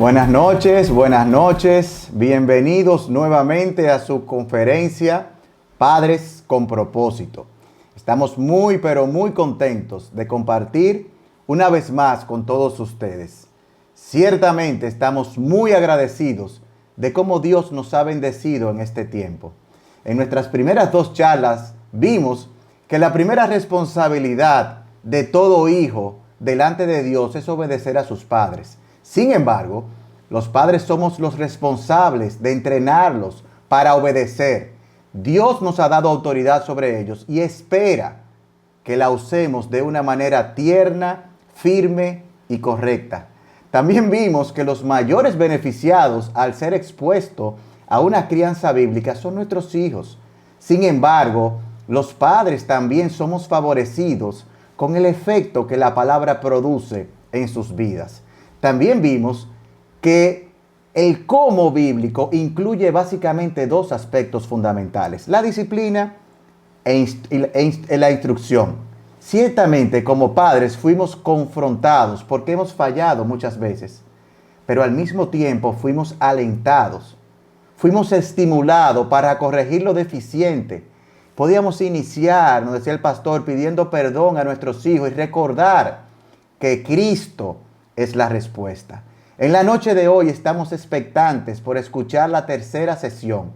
Buenas noches. Bienvenidos nuevamente a su conferencia Padres con Propósito. Estamos muy contentos de compartir una vez más con todos ustedes. Ciertamente estamos muy agradecidos de cómo Dios nos ha bendecido en este tiempo. En nuestras primeras dos charlas vimos que la primera responsabilidad de todo hijo delante de Dios es obedecer a sus padres. Sin embargo, los padres somos los responsables de entrenarlos para obedecer. Dios nos ha dado autoridad sobre ellos y espera que la usemos de una manera tierna, firme y correcta. También vimos que los mayores beneficiados al ser expuestos a una crianza bíblica son nuestros hijos. Sin embargo, los padres también somos favorecidos con el efecto que la palabra produce en sus vidas. También vimos que el cómo bíblico incluye básicamente dos aspectos fundamentales: la disciplina e la instrucción. Ciertamente, como padres fuimos confrontados porque hemos fallado muchas veces, pero al mismo tiempo fuimos alentados, fuimos estimulados para corregir lo deficiente. Podíamos iniciar, nos decía el pastor, pidiendo perdón a nuestros hijos y recordar que Cristo es la respuesta. En la noche de hoy estamos expectantes por escuchar la tercera sesión.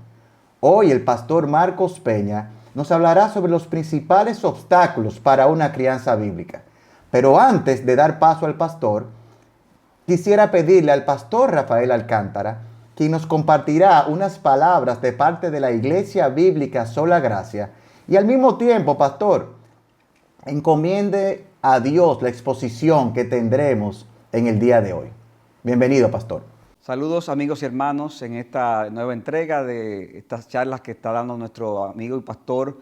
Hoy el pastor Marcos Peña nos hablará sobre los principales obstáculos para una crianza bíblica. Pero antes de dar paso al pastor, quisiera pedirle al pastor Rafael Alcántara, quien nos compartirá unas palabras de parte de la Iglesia Bíblica Sola Gracia, y al mismo tiempo, pastor, encomiende a Dios la exposición que tendremos en el día de hoy. Bienvenido, pastor. Saludos, amigos y hermanos, en esta nueva entrega de estas charlas que está dando nuestro amigo y pastor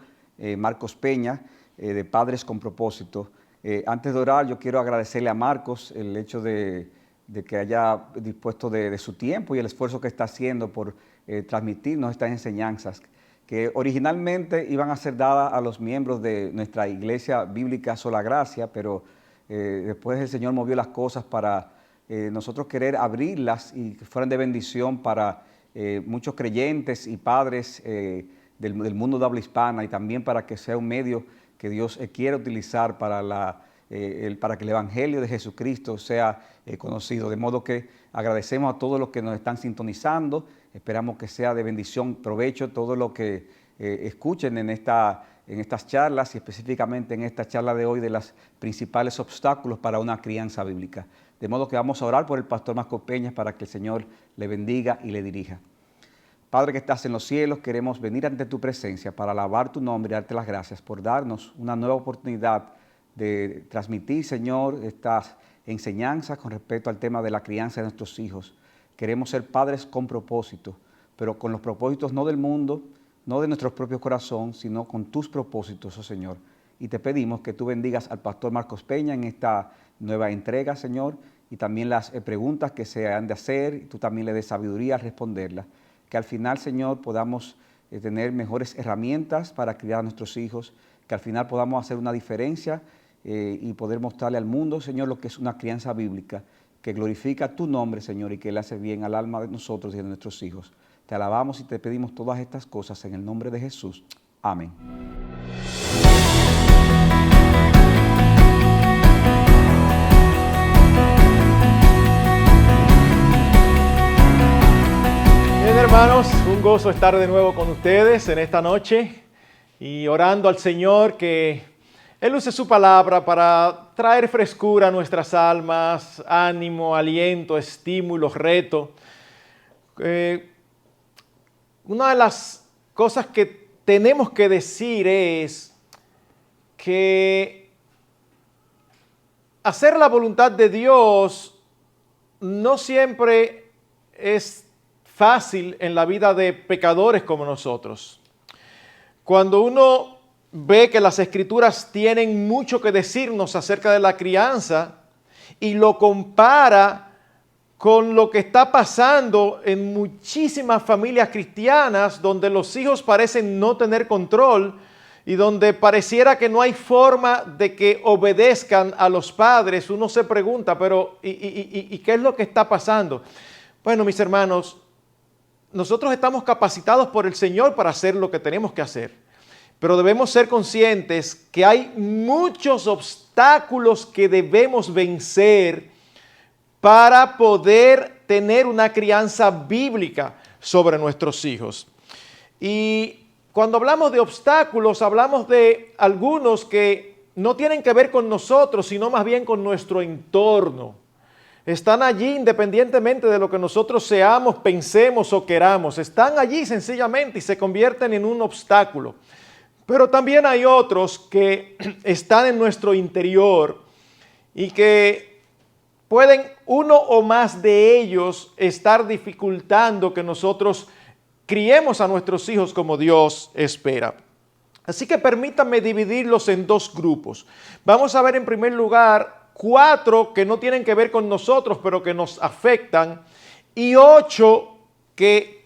Marcos Peña, de Padres con Propósito. Antes de orar, yo quiero agradecerle a Marcos el hecho de que haya dispuesto de su tiempo y el esfuerzo que está haciendo por transmitirnos estas enseñanzas, que originalmente iban a ser dadas a los miembros de nuestra Iglesia Bíblica Sola Gracia, pero después el Señor movió las cosas para nosotros querer abrirlas y que fueran de bendición para muchos creyentes y padres del mundo de habla hispana, y también para que sea un medio que Dios quiere utilizar para para que el Evangelio de Jesucristo sea conocido. De modo que agradecemos a todos los que nos están sintonizando. Esperamos que sea de bendición, provecho todo lo que escuchen en estas charlas, y específicamente en esta charla de hoy de los principales obstáculos para una crianza bíblica. De modo que vamos a orar por el pastor Marcos Peña para que el Señor le bendiga y le dirija. Padre que estás en los cielos, queremos venir ante tu presencia para alabar tu nombre y darte las gracias por darnos una nueva oportunidad de transmitir, Señor, estas enseñanzas con respecto al tema de la crianza de nuestros hijos. Queremos ser padres con propósito, pero con los propósitos no del mundo, no de nuestro propio corazón, sino con tus propósitos, oh Señor. Y te pedimos que tú bendigas al pastor Marcos Peña en esta nueva entrega, Señor, y también las preguntas que se han de hacer, y tú también le des sabiduría al responderlas. Que al final, Señor, podamos tener mejores herramientas para criar a nuestros hijos, que al final podamos hacer una diferencia y poder mostrarle al mundo, Señor, lo que es una crianza bíblica, que glorifica tu nombre, Señor, y que le hace bien al alma de nosotros y de nuestros hijos. Te alabamos y te pedimos todas estas cosas en el nombre de Jesús. Amén. Bien, hermanos, un gozo estar de nuevo con ustedes en esta noche y orando al Señor que Él use su palabra para traer frescura a nuestras almas, ánimo, aliento, estímulo, reto. Una de las cosas que tenemos que decir es que hacer la voluntad de Dios no siempre es fácil en la vida de pecadores como nosotros. Cuando uno ve que las Escrituras tienen mucho que decirnos acerca de la crianza y lo compara con lo que está pasando en muchísimas familias cristianas, donde los hijos parecen no tener control y donde pareciera que no hay forma de que obedezcan a los padres, uno se pregunta, pero ¿y qué es lo que está pasando? Bueno, mis hermanos, nosotros estamos capacitados por el Señor para hacer lo que tenemos que hacer, pero debemos ser conscientes que hay muchos obstáculos que debemos vencer para poder tener una crianza bíblica sobre nuestros hijos. Y cuando hablamos de obstáculos, hablamos de algunos que no tienen que ver con nosotros, sino más bien con nuestro entorno. Están allí independientemente de lo que nosotros seamos, pensemos o queramos. Están allí sencillamente y se convierten en un obstáculo. Pero también hay otros que están en nuestro interior y que pueden uno o más de ellos estar dificultando que nosotros criemos a nuestros hijos como Dios espera. Así que permítanme dividirlos en dos grupos. Vamos a ver en primer lugar 4 que no tienen que ver con nosotros, pero que nos afectan, y 8 que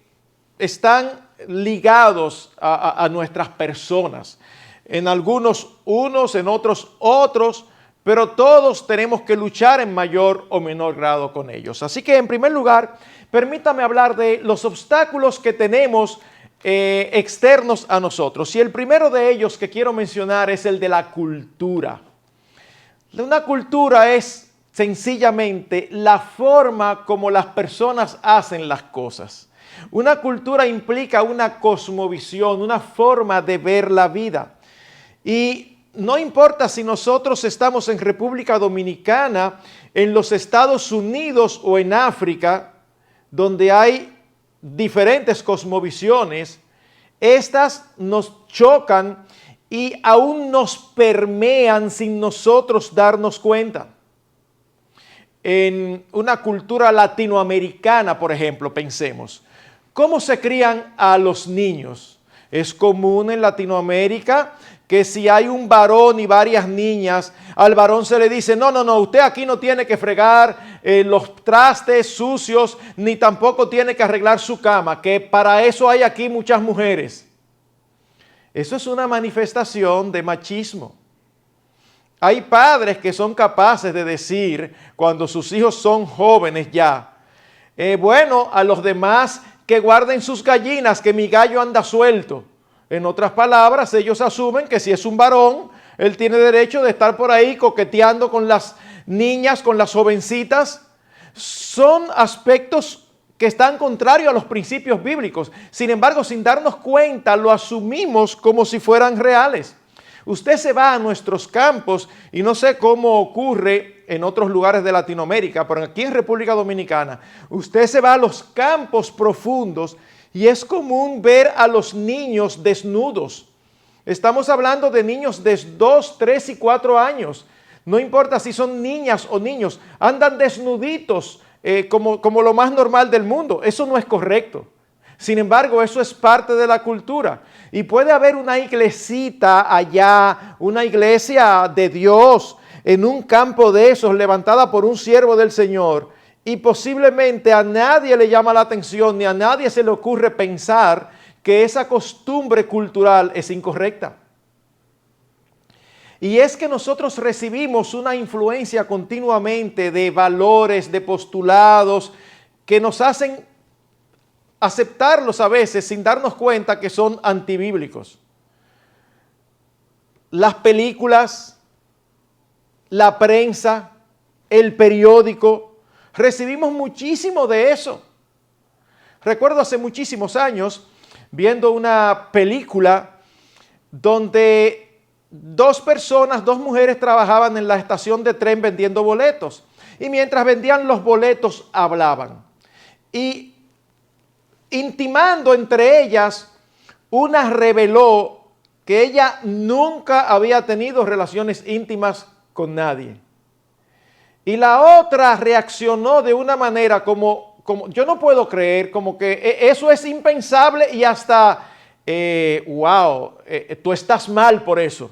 están ligados a nuestras personas. En algunos unos, en otros otros, pero todos tenemos que luchar en mayor o menor grado con ellos. Así que en primer lugar, permítame hablar de los obstáculos que tenemos externos a nosotros. Y el primero de ellos que quiero mencionar es el de la cultura. Una cultura es sencillamente la forma como las personas hacen las cosas. Una cultura implica una cosmovisión, una forma de ver la vida. Y no importa si nosotros estamos en República Dominicana, en los Estados Unidos o en África, donde hay diferentes cosmovisiones, estas nos chocan y aún nos permean sin nosotros darnos cuenta. En una cultura latinoamericana, por ejemplo, pensemos, ¿cómo se crían a los niños? Es común en Latinoamérica que si hay un varón y varias niñas, al varón se le dice, no, usted aquí no tiene que fregar los trastes sucios, ni tampoco tiene que arreglar su cama, que para eso hay aquí muchas mujeres. Eso es una manifestación de machismo. Hay padres que son capaces de decir, cuando sus hijos son jóvenes ya, bueno, a los demás que guarden sus gallinas, que mi gallo anda suelto. En otras palabras, ellos asumen que si es un varón, él tiene derecho de estar por ahí coqueteando con las niñas, con las jovencitas. Son aspectos que están contrarios a los principios bíblicos. Sin embargo, sin darnos cuenta, lo asumimos como si fueran reales. Usted se va a nuestros campos y no sé cómo ocurre en otros lugares de Latinoamérica, pero aquí en República Dominicana, usted se va a los campos profundos y es común ver a los niños desnudos. Estamos hablando de niños de 2, 3 y 4 años. No importa si son niñas o niños, andan desnuditos como lo más normal del mundo. Eso no es correcto. Sin embargo, eso es parte de la cultura. Y puede haber una iglesita allá, una iglesia de Dios, en un campo de esos, levantada por un siervo del Señor, y posiblemente a nadie le llama la atención, ni a nadie se le ocurre pensar que esa costumbre cultural es incorrecta. Y es que nosotros recibimos una influencia continuamente de valores, de postulados, que nos hacen aceptarlos a veces sin darnos cuenta que son antibíblicos. Las películas, la prensa, el periódico, recibimos muchísimo de eso. Recuerdo hace muchísimos años viendo una película donde 2 personas, 2 mujeres trabajaban en la estación de tren vendiendo boletos. Y mientras vendían los boletos hablaban. Y intimando entre ellas, una reveló que ella nunca había tenido relaciones íntimas con nadie. Y la otra reaccionó de una manera como yo no puedo creer, como que eso es impensable y hasta, tú estás mal por eso.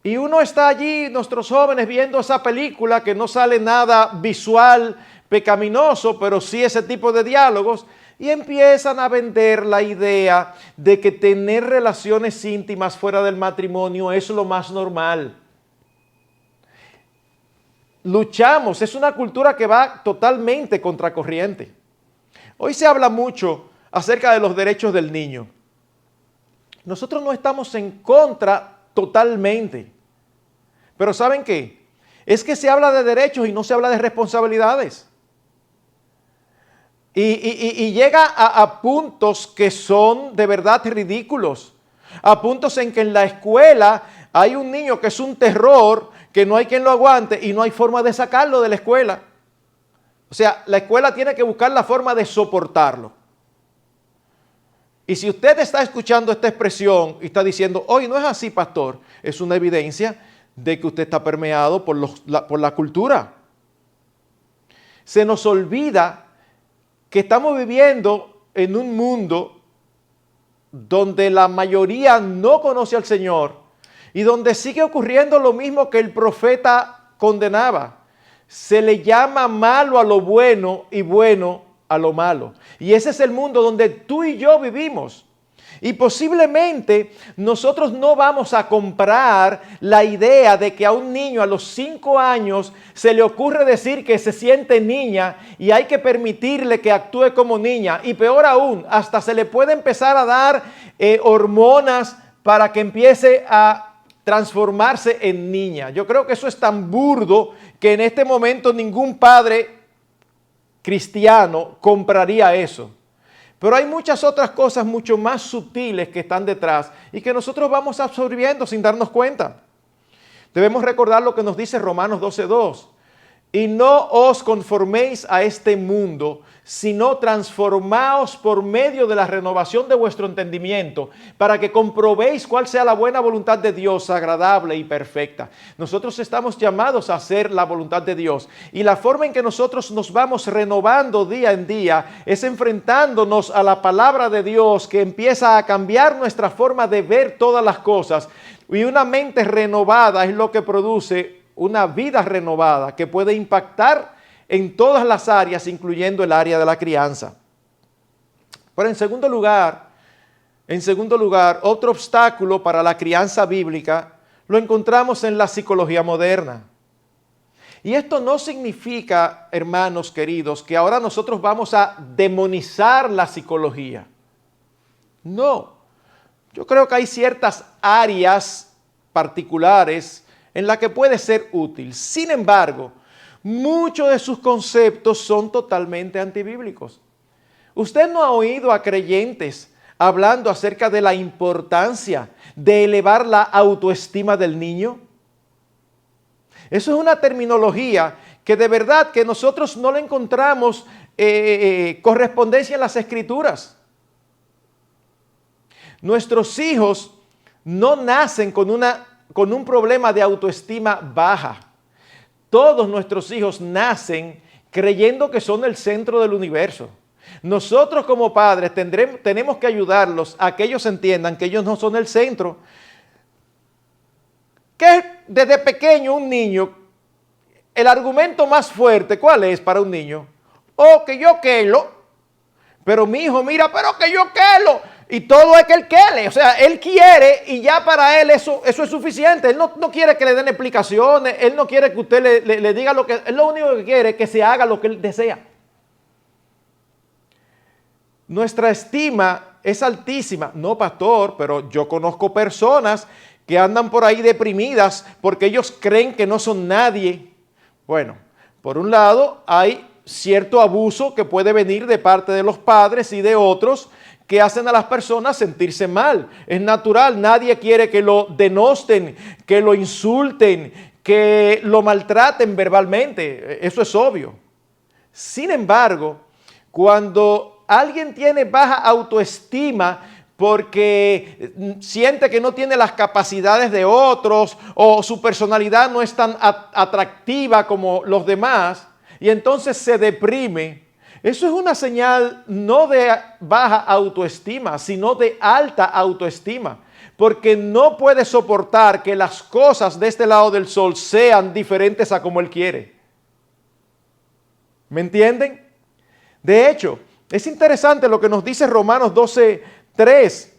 Y uno está allí, nuestros jóvenes, viendo esa película que no sale nada visual, pecaminoso, pero sí ese tipo de diálogos, y empiezan a vender la idea de que tener relaciones íntimas fuera del matrimonio es lo más normal. luchamos, es una cultura que va totalmente contracorriente. Hoy se habla mucho acerca de los derechos del niño. Nosotros no estamos en contra totalmente. Pero ¿saben qué? Es que se habla de derechos y no se habla de responsabilidades. Y llega a puntos que son de verdad ridículos. A puntos en que en la escuela hay un niño que es un terror, que no hay quien lo aguante y no hay forma de sacarlo de la escuela. O sea, la escuela tiene que buscar la forma de soportarlo. Y si usted está escuchando esta expresión y está diciendo, hoy no es así, pastor, es una evidencia de que usted está permeado por la cultura. Se nos olvida que estamos viviendo en un mundo donde la mayoría no conoce al Señor y donde sigue ocurriendo lo mismo que el profeta condenaba. Se le llama malo a lo bueno y bueno a lo malo. Y ese es el mundo donde tú y yo vivimos. Y posiblemente nosotros no vamos a comprar la idea de que a un niño a los 5 años se le ocurre decir que se siente niña y hay que permitirle que actúe como niña. Y peor aún, hasta se le puede empezar a dar hormonas para que empiece a transformarse en niña. Yo creo que eso es tan burdo que en este momento ningún padre cristiano compraría eso. Pero hay muchas otras cosas mucho más sutiles que están detrás y que nosotros vamos absorbiendo sin darnos cuenta. Debemos recordar lo que nos dice Romanos 12:2. Y no os conforméis a este mundo, sino transformaos por medio de la renovación de vuestro entendimiento, para que comprobéis cuál sea la buena voluntad de Dios, agradable y perfecta. Nosotros estamos llamados a hacer la voluntad de Dios. Y la forma en que nosotros nos vamos renovando día en día es enfrentándonos a la palabra de Dios, que empieza a cambiar nuestra forma de ver todas las cosas. Y una mente renovada es lo que produce una vida renovada que puede impactar en todas las áreas, incluyendo el área de la crianza. Pero en segundo lugar, otro obstáculo para la crianza bíblica lo encontramos en la psicología moderna. Y esto no significa, hermanos queridos, que ahora nosotros vamos a demonizar la psicología. No, yo creo que hay ciertas áreas particulares en la que puede ser útil. Sin embargo, muchos de sus conceptos son totalmente antibíblicos. ¿Usted no ha oído a creyentes hablando acerca de la importancia de elevar la autoestima del niño? Eso es una terminología que de verdad que nosotros no le encontramos correspondencia en las Escrituras. Nuestros hijos no nacen con un problema de autoestima baja. Todos nuestros hijos nacen creyendo que son el centro del universo. Nosotros como padres tenemos que ayudarlos a que ellos entiendan que ellos no son el centro. Que desde pequeño un niño, el argumento más fuerte, ¿cuál es para un niño? Oh, que yo quiero, pero mi hijo, mira, pero que yo quiero. Y todo es que él quiere, o sea, él quiere y ya para él eso es suficiente. Él no quiere que le den explicaciones, él no quiere que usted le diga lo que, él lo único que quiere es que se haga lo que él desea. Nuestra estima es altísima. No, pastor, pero yo conozco personas que andan por ahí deprimidas porque ellos creen que no son nadie. Bueno, por un lado hay cierto abuso que puede venir de parte de los padres y de otros que hacen a las personas sentirse mal. Es natural, nadie quiere que lo denosten, que lo insulten, que lo maltraten verbalmente. Eso es obvio. Sin embargo, cuando alguien tiene baja autoestima porque siente que no tiene las capacidades de otros o su personalidad no es tan atractiva como los demás y entonces se deprime, eso es una señal no de baja autoestima, sino de alta autoestima, porque no puede soportar que las cosas de este lado del sol sean diferentes a como él quiere. ¿Me entienden? De hecho, es interesante lo que nos dice Romanos 12:3.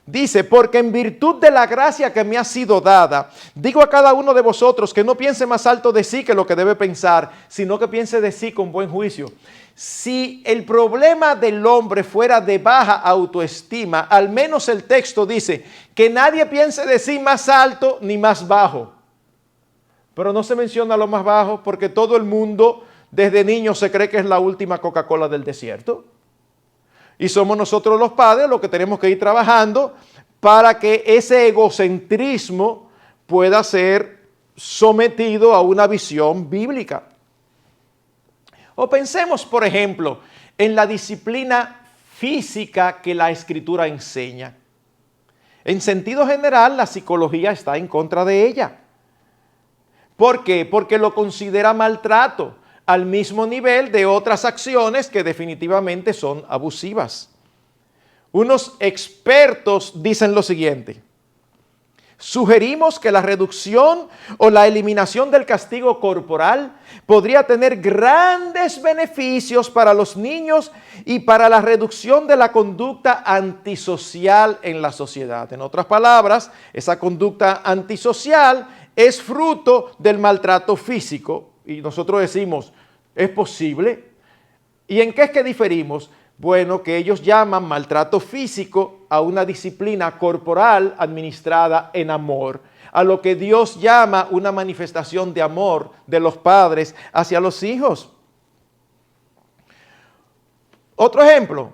Dice, porque en virtud de la gracia que me ha sido dada, digo a cada uno de vosotros que no piense más alto de sí que lo que debe pensar, sino que piense de sí con buen juicio. Si el problema del hombre fuera de baja autoestima, al menos el texto dice que nadie piense de sí más alto ni más bajo. Pero no se menciona lo más bajo porque todo el mundo desde niño se cree que es la última Coca-Cola del desierto. Y somos nosotros los padres los que tenemos que ir trabajando para que ese egocentrismo pueda ser sometido a una visión bíblica. O pensemos, por ejemplo, en la disciplina física que la Escritura enseña. En sentido general, la psicología está en contra de ella. ¿Por qué? Porque lo considera maltrato, al mismo nivel de otras acciones que definitivamente son abusivas. Unos expertos dicen lo siguiente: sugerimos que la reducción o la eliminación del castigo corporal podría tener grandes beneficios para los niños y para la reducción de la conducta antisocial en la sociedad. En otras palabras, esa conducta antisocial es fruto del maltrato físico. Y nosotros decimos, ¿es posible? ¿Y en qué es que diferimos? Bueno, que ellos llaman maltrato físico a una disciplina corporal administrada en amor, a lo que Dios llama una manifestación de amor de los padres hacia los hijos. Otro ejemplo,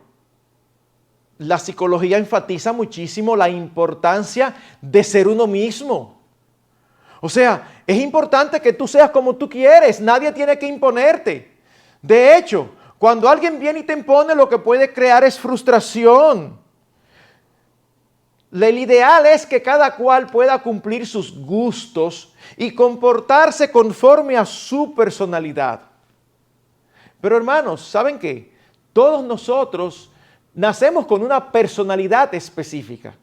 la psicología enfatiza muchísimo la importancia de ser uno mismo. O sea, es importante que tú seas como tú quieres, nadie tiene que imponerte. De hecho, cuando alguien viene y te impone, lo que puede crear es frustración. El ideal es que cada cual pueda cumplir sus gustos y comportarse conforme a su personalidad. Pero hermanos, ¿saben qué? Todos nosotros nacemos con una personalidad específica.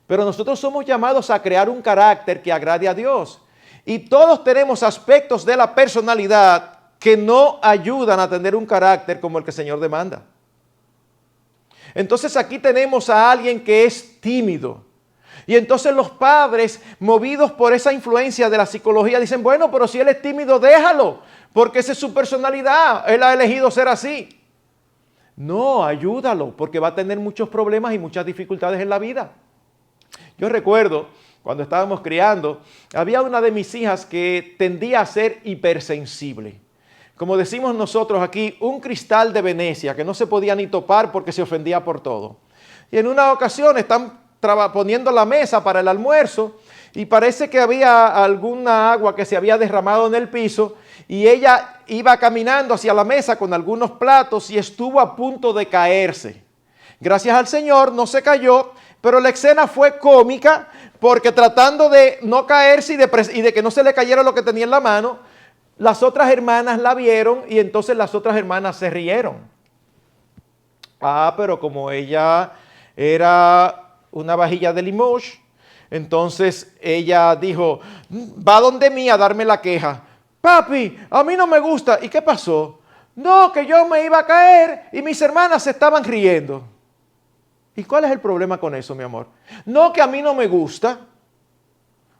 Pero nosotros somos llamados a crear un carácter que agrade a Dios. Y todos tenemos aspectos de la personalidad que no ayudan a tener un carácter como el que el Señor demanda. Entonces aquí tenemos a alguien que es tímido. Y entonces los padres, movidos por esa influencia de la psicología, dicen, bueno, pero si él es tímido, déjalo, porque esa es su personalidad, él ha elegido ser así. No, ayúdalo, porque va a tener muchos problemas y muchas dificultades en la vida. Yo recuerdo, cuando estábamos criando, había una de mis hijas que tendía a ser hipersensible. Como decimos nosotros aquí, un cristal de Venecia que no se podía ni topar porque se ofendía por todo. Y en una ocasión están poniendo la mesa para el almuerzo y parece que había alguna agua que se había derramado en el piso y ella iba caminando hacia la mesa con algunos platos y estuvo a punto de caerse. Gracias al Señor no se cayó, pero la escena fue cómica porque tratando de no caerse y de que no se le cayera lo que tenía en la mano, las otras hermanas la vieron y entonces las otras hermanas se rieron. Pero como ella era una vajilla de Limoges, entonces ella dijo, va donde mí a darme la queja. Papi, a mí no me gusta. ¿Y qué pasó? No, que yo me iba a caer y mis hermanas se estaban riendo. ¿Y cuál es el problema con eso, mi amor? No, que a mí no me gusta.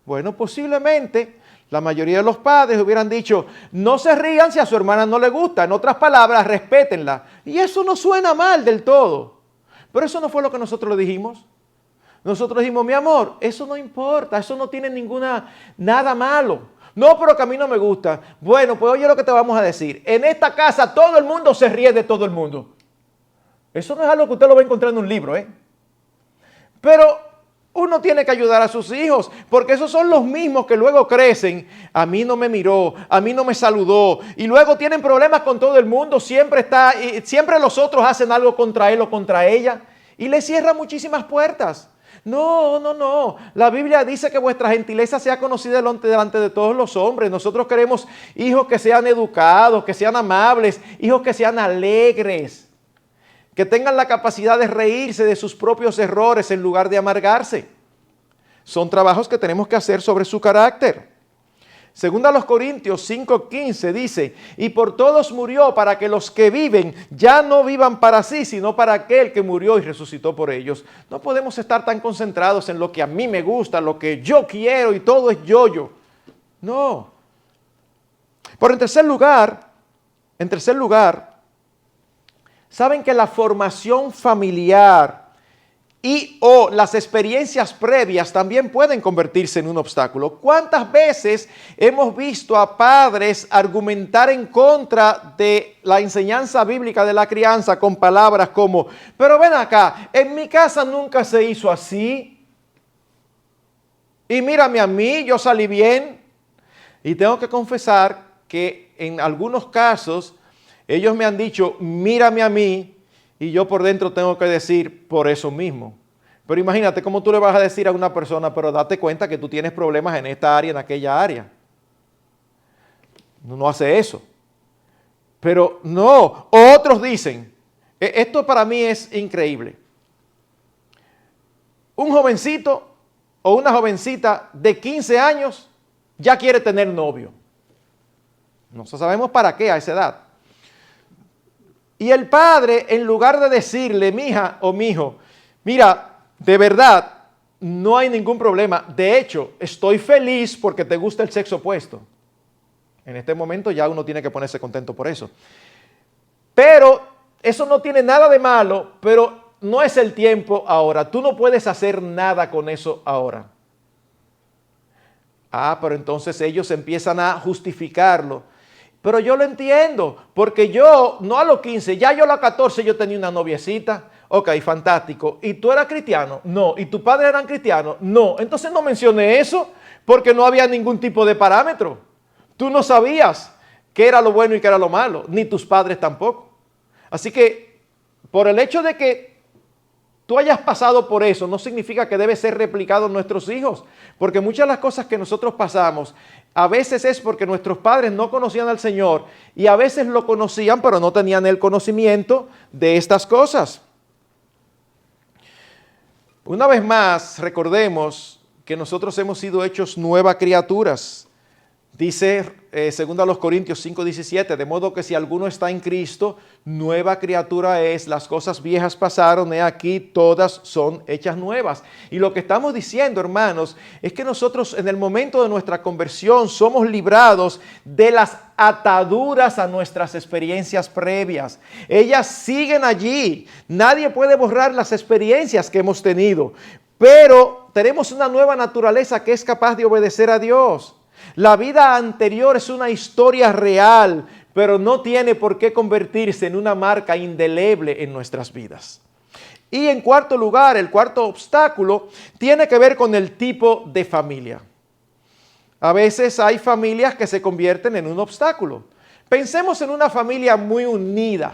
Bueno, posiblemente la mayoría de los padres hubieran dicho, no se rían si a su hermana no le gusta. En otras palabras, respétenla. Y eso no suena mal del todo. Pero eso no fue lo que nosotros le dijimos. Nosotros dijimos, mi amor, eso no importa, eso no tiene nada malo. No, pero que a mí no me gusta. Bueno, pues oye lo que te vamos a decir. En esta casa todo el mundo se ríe de todo el mundo. Eso no es algo que usted lo va a encontrar en un libro, ¿eh? Pero uno tiene que ayudar a sus hijos, porque esos son los mismos que luego crecen. A mí no me miró, a mí no me saludó, y luego tienen problemas con todo el mundo. Siempre los otros hacen algo contra él o contra ella, y le cierra muchísimas puertas. No. La Biblia dice que vuestra gentileza sea conocida delante de todos los hombres. Nosotros queremos hijos que sean educados, que sean amables, hijos que sean alegres, que tengan la capacidad de reírse de sus propios errores en lugar de amargarse. Son trabajos que tenemos que hacer sobre su carácter. Segunda a los Corintios 5:15 dice, y por todos murió para que los que viven ya no vivan para sí, sino para aquel que murió y resucitó por ellos. No podemos estar tan concentrados en lo que a mí me gusta, lo que yo quiero y todo es yo. No. Pero en tercer lugar, saben que la formación familiar y o las experiencias previas también pueden convertirse en un obstáculo. ¿Cuántas veces hemos visto a padres argumentar en contra de la enseñanza bíblica de la crianza con palabras como, pero ven acá, en mi casa nunca se hizo así, y mírame a mí, yo salí bien? Y tengo que confesar que en algunos casos ellos me han dicho, mírame a mí, y yo por dentro tengo que decir, por eso mismo. Pero imagínate cómo tú le vas a decir a una persona, pero date cuenta que tú tienes problemas en esta área, en aquella área. No hace eso. Pero no, otros dicen, esto para mí es increíble. Un jovencito o una jovencita de 15 años ya quiere tener novio. No sabemos para qué a esa edad. Y el padre, en lugar de decirle, mija o mijo, mira, de verdad, no hay ningún problema. De hecho, estoy feliz porque te gusta el sexo opuesto. En este momento ya uno tiene que ponerse contento por eso. Pero eso no tiene nada de malo, pero no es el tiempo ahora. Tú no puedes hacer nada con eso ahora. Pero entonces ellos empiezan a justificarlo. Pero yo lo entiendo, porque yo, no a los 15, ya yo a los 14 yo tenía una noviecita. Ok, fantástico. ¿Y tú eras cristiano? No. ¿Y tu padre eran cristianos? No. Entonces no mencioné eso, porque no había ningún tipo de parámetro. Tú no sabías qué era lo bueno y qué era lo malo, ni tus padres tampoco. Así que, por el hecho de que tú hayas pasado por eso, no significa que debe ser replicado en nuestros hijos, porque muchas de las cosas que nosotros pasamos, a veces es porque nuestros padres no conocían al Señor y a veces lo conocían, pero no tenían el conocimiento de estas cosas. Una vez más, recordemos que nosotros hemos sido hechos nuevas criaturas. Dice 2 Corintios 5:17, de modo que si alguno está en Cristo, nueva criatura es, las cosas viejas pasaron, he aquí todas son hechas nuevas. Y lo que estamos diciendo, hermanos, es que nosotros en el momento de nuestra conversión somos librados de las ataduras a nuestras experiencias previas. Ellas siguen allí, nadie puede borrar las experiencias que hemos tenido, pero tenemos una nueva naturaleza que es capaz de obedecer a Dios. La vida anterior es una historia real, pero no tiene por qué convertirse en una marca indeleble en nuestras vidas. Y en cuarto lugar, el cuarto obstáculo tiene que ver con el tipo de familia. A veces hay familias que se convierten en un obstáculo. Pensemos en una familia muy unida.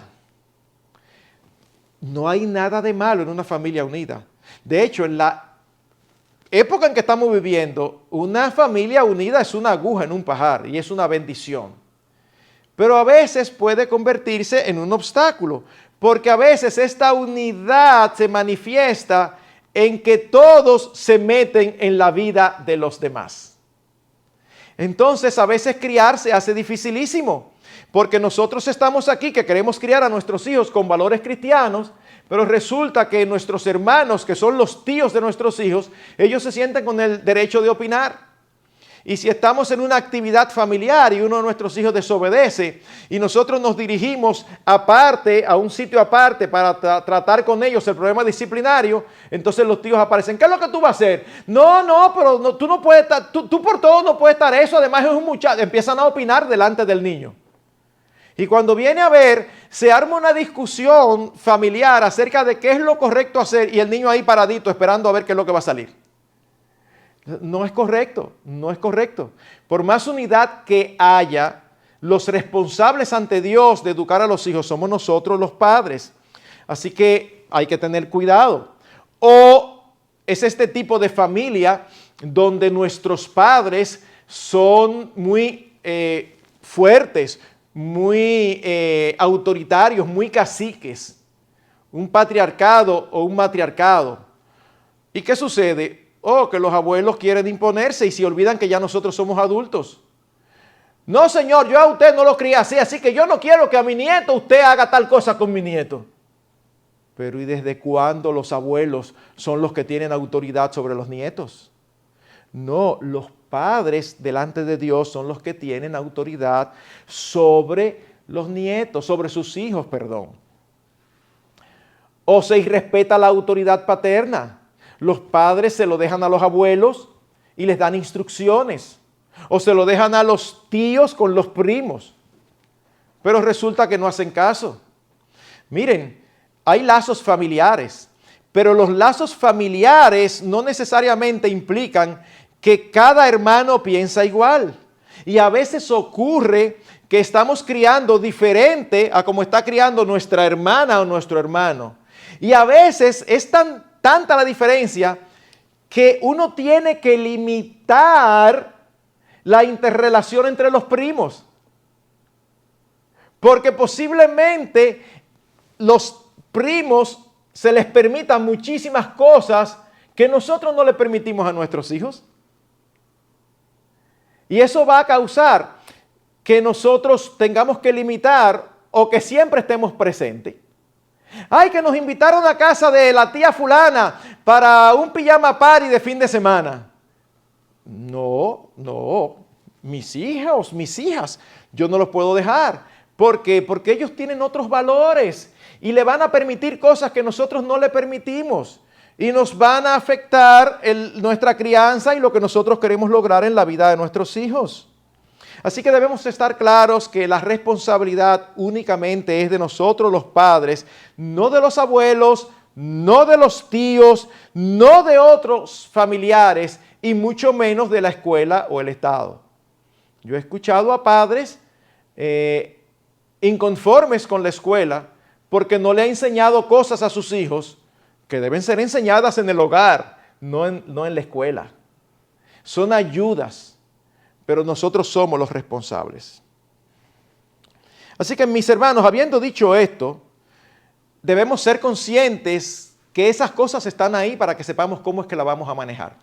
No hay nada de malo en una familia unida. De hecho, en la época en que estamos viviendo, una familia unida es una aguja en un pajar y es una bendición. Pero a veces puede convertirse en un obstáculo, porque a veces esta unidad se manifiesta en que todos se meten en la vida de los demás. Entonces a veces criar se hace dificilísimo, porque nosotros estamos aquí que queremos criar a nuestros hijos con valores cristianos, pero resulta que nuestros hermanos, que son los tíos de nuestros hijos, ellos se sienten con el derecho de opinar. Y si estamos en una actividad familiar y uno de nuestros hijos desobedece y nosotros nos dirigimos aparte, a un sitio aparte para tratar con ellos el problema disciplinario, entonces los tíos aparecen. ¿Qué es lo que tú vas a hacer? No, pero no, tú no puedes estar, tú por todo no puedes estar eso, además es un muchacho. Empiezan a opinar delante del niño. Y cuando viene a ver, se arma una discusión familiar acerca de qué es lo correcto hacer y el niño ahí paradito esperando a ver qué es lo que va a salir. No es correcto, no es correcto. Por más unidad que haya, los responsables ante Dios de educar a los hijos somos nosotros los padres. Así que hay que tener cuidado. O es este tipo de familia donde nuestros padres son muy fuertes, muy autoritarios, muy caciques, un patriarcado o un matriarcado. ¿Y qué sucede? Que los abuelos quieren imponerse y se olvidan que ya nosotros somos adultos. No, señor, yo a usted no lo crié así, así que yo no quiero que a mi nieto usted haga tal cosa con mi nieto. Pero ¿y desde cuándo los abuelos son los que tienen autoridad sobre los nietos? No, los padres delante de Dios son los que tienen autoridad sobre los nietos, sobre sus hijos, perdón. O se irrespeta la autoridad paterna. Los padres se lo dejan a los abuelos y les dan instrucciones. O se lo dejan a los tíos con los primos. Pero resulta que no hacen caso. Miren, hay lazos familiares, pero los lazos familiares no necesariamente implican que cada hermano piensa igual. Y a veces ocurre que estamos criando diferente a como está criando nuestra hermana o nuestro hermano. Y a veces es tanta la diferencia que uno tiene que limitar la interrelación entre los primos. Porque posiblemente los primos se les permitan muchísimas cosas que nosotros no le permitimos a nuestros hijos. Y eso va a causar que nosotros tengamos que limitar o que siempre estemos presentes. Ay, que nos invitaron a casa de la tía fulana para un pijama party de fin de semana. No, mis hijos, mis hijas, yo no los puedo dejar. ¿Por qué? Porque ellos tienen otros valores y le van a permitir cosas que nosotros no le permitimos. Y nos van a afectar nuestra crianza y lo que nosotros queremos lograr en la vida de nuestros hijos. Así que debemos estar claros que la responsabilidad únicamente es de nosotros los padres, no de los abuelos, no de los tíos, no de otros familiares y mucho menos de la escuela o el Estado. Yo he escuchado a padres inconformes con la escuela porque no le ha enseñado cosas a sus hijos que deben ser enseñadas en el hogar, no en la escuela. Son ayudas, pero nosotros somos los responsables. Así que, mis hermanos, habiendo dicho esto, debemos ser conscientes que esas cosas están ahí para que sepamos cómo es que la vamos a manejar.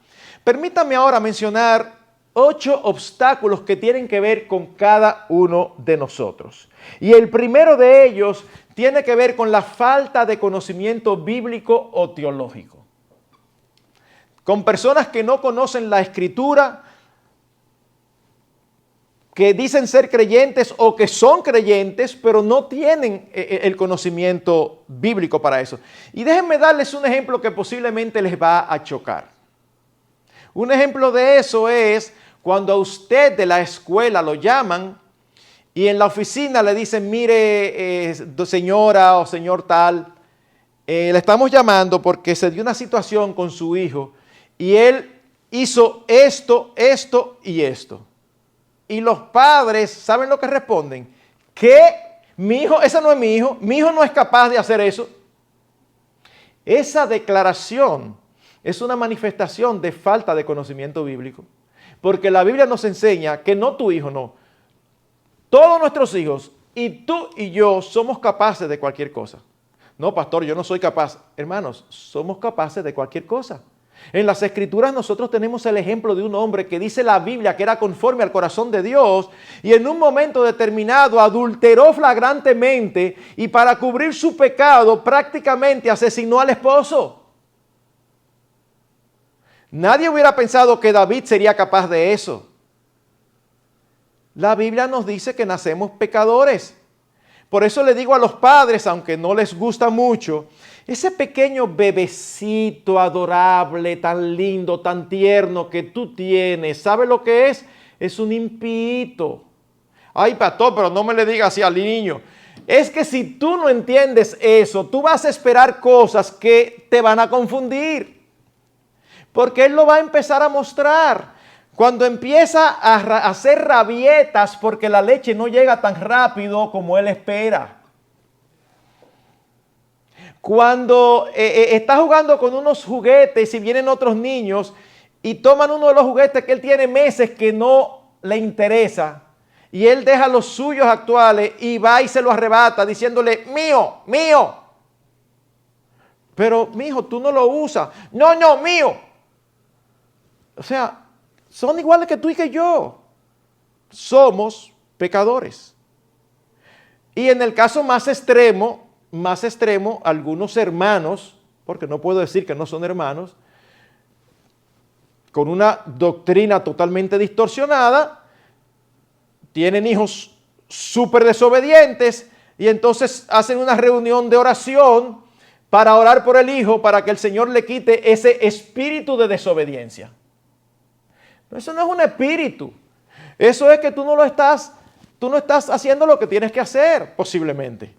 Permítanme ahora mencionar 8 obstáculos que tienen que ver con cada uno de nosotros. Y el primero de ellos tiene que ver con la falta de conocimiento bíblico o teológico. Con personas que no conocen la Escritura, que dicen ser creyentes o que son creyentes, pero no tienen el conocimiento bíblico para eso. Y déjenme darles un ejemplo que posiblemente les va a chocar. Un ejemplo de eso es cuando a usted de la escuela lo llaman y en la oficina le dicen, mire, señora o señor tal, le estamos llamando porque se dio una situación con su hijo y él hizo esto, esto y esto. Y los padres, ¿saben lo que responden? ¿Qué? Mi hijo, ese no es mi hijo no es capaz de hacer eso. Esa declaración es una manifestación de falta de conocimiento bíblico. Porque la Biblia nos enseña que no tu hijo, no. Todos nuestros hijos, y tú y yo, somos capaces de cualquier cosa. No, pastor, yo no soy capaz. Hermanos, somos capaces de cualquier cosa. En las Escrituras nosotros tenemos el ejemplo de un hombre que dice la Biblia que era conforme al corazón de Dios y en un momento determinado adulteró flagrantemente y para cubrir su pecado prácticamente asesinó al esposo. Nadie hubiera pensado que David sería capaz de eso. La Biblia nos dice que nacemos pecadores. Por eso le digo a los padres, aunque no les gusta mucho, ese pequeño bebecito adorable, tan lindo, tan tierno que tú tienes, ¿sabe lo que es? Es un impío. Ay, pastor, pero no me le digas así al niño. Es que si tú no entiendes eso, tú vas a esperar cosas que te van a confundir. Porque Él lo va a empezar a mostrar. Cuando empieza a hacer rabietas porque la leche no llega tan rápido como Él espera. Cuando está jugando con unos juguetes y vienen otros niños y toman uno de los juguetes que Él tiene meses que no le interesa. Y Él deja los suyos actuales y va y se lo arrebata diciéndole, mío, mío. Pero, mijo, tú no lo usas. No, no, mío. O sea, son iguales que tú y que yo. Somos pecadores. Y en el caso más extremo, algunos hermanos, porque no puedo decir que no son hermanos, con una doctrina totalmente distorsionada, tienen hijos súper desobedientes y entonces hacen una reunión de oración para orar por el hijo para que el Señor le quite ese espíritu de desobediencia. Eso no es un espíritu. Eso es que tú no estás haciendo lo que tienes que hacer, posiblemente.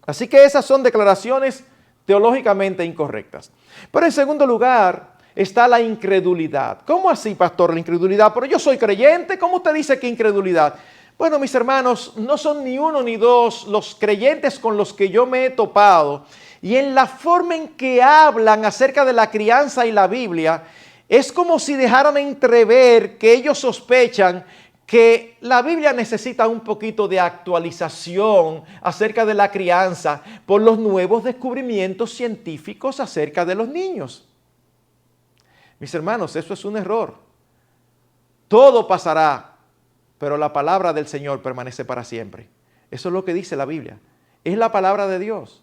Así que esas son declaraciones teológicamente incorrectas. Pero en segundo lugar está la incredulidad. ¿Cómo así, pastor, la incredulidad? Pero yo soy creyente, ¿cómo usted dice que incredulidad? Bueno, mis hermanos, no son ni uno ni dos los creyentes con los que yo me he topado. Y en la forma en que hablan acerca de la crianza y la Biblia, es como si dejaran entrever que ellos sospechan que la Biblia necesita un poquito de actualización acerca de la crianza por los nuevos descubrimientos científicos acerca de los niños. Mis hermanos, eso es un error. Todo pasará, pero la palabra del Señor permanece para siempre. Eso es lo que dice la Biblia. Es la palabra de Dios.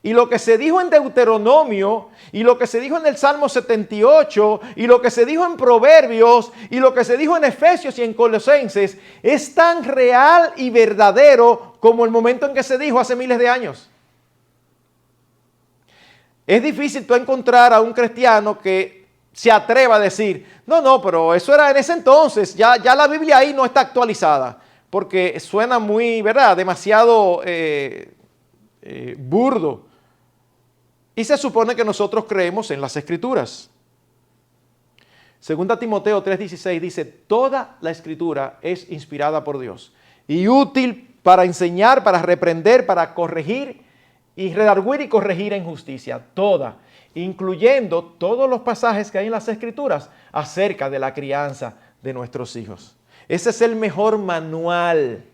Y lo que se dijo en Deuteronomio, y lo que se dijo en el Salmo 78, y lo que se dijo en Proverbios, y lo que se dijo en Efesios y en Colosenses, es tan real y verdadero como el momento en que se dijo hace miles de años. Es difícil tú encontrar a un cristiano que se atreva a decir, no, pero eso era en ese entonces, ya la Biblia ahí no está actualizada, porque suena muy, ¿verdad?, demasiado burdo. Y se supone que nosotros creemos en las Escrituras. Segunda Timoteo 3:16 dice, toda la Escritura es inspirada por Dios y útil para enseñar, para reprender, para corregir y redarguir y corregir en justicia. Toda, incluyendo todos los pasajes que hay en las Escrituras acerca de la crianza de nuestros hijos. Ese es el mejor manual,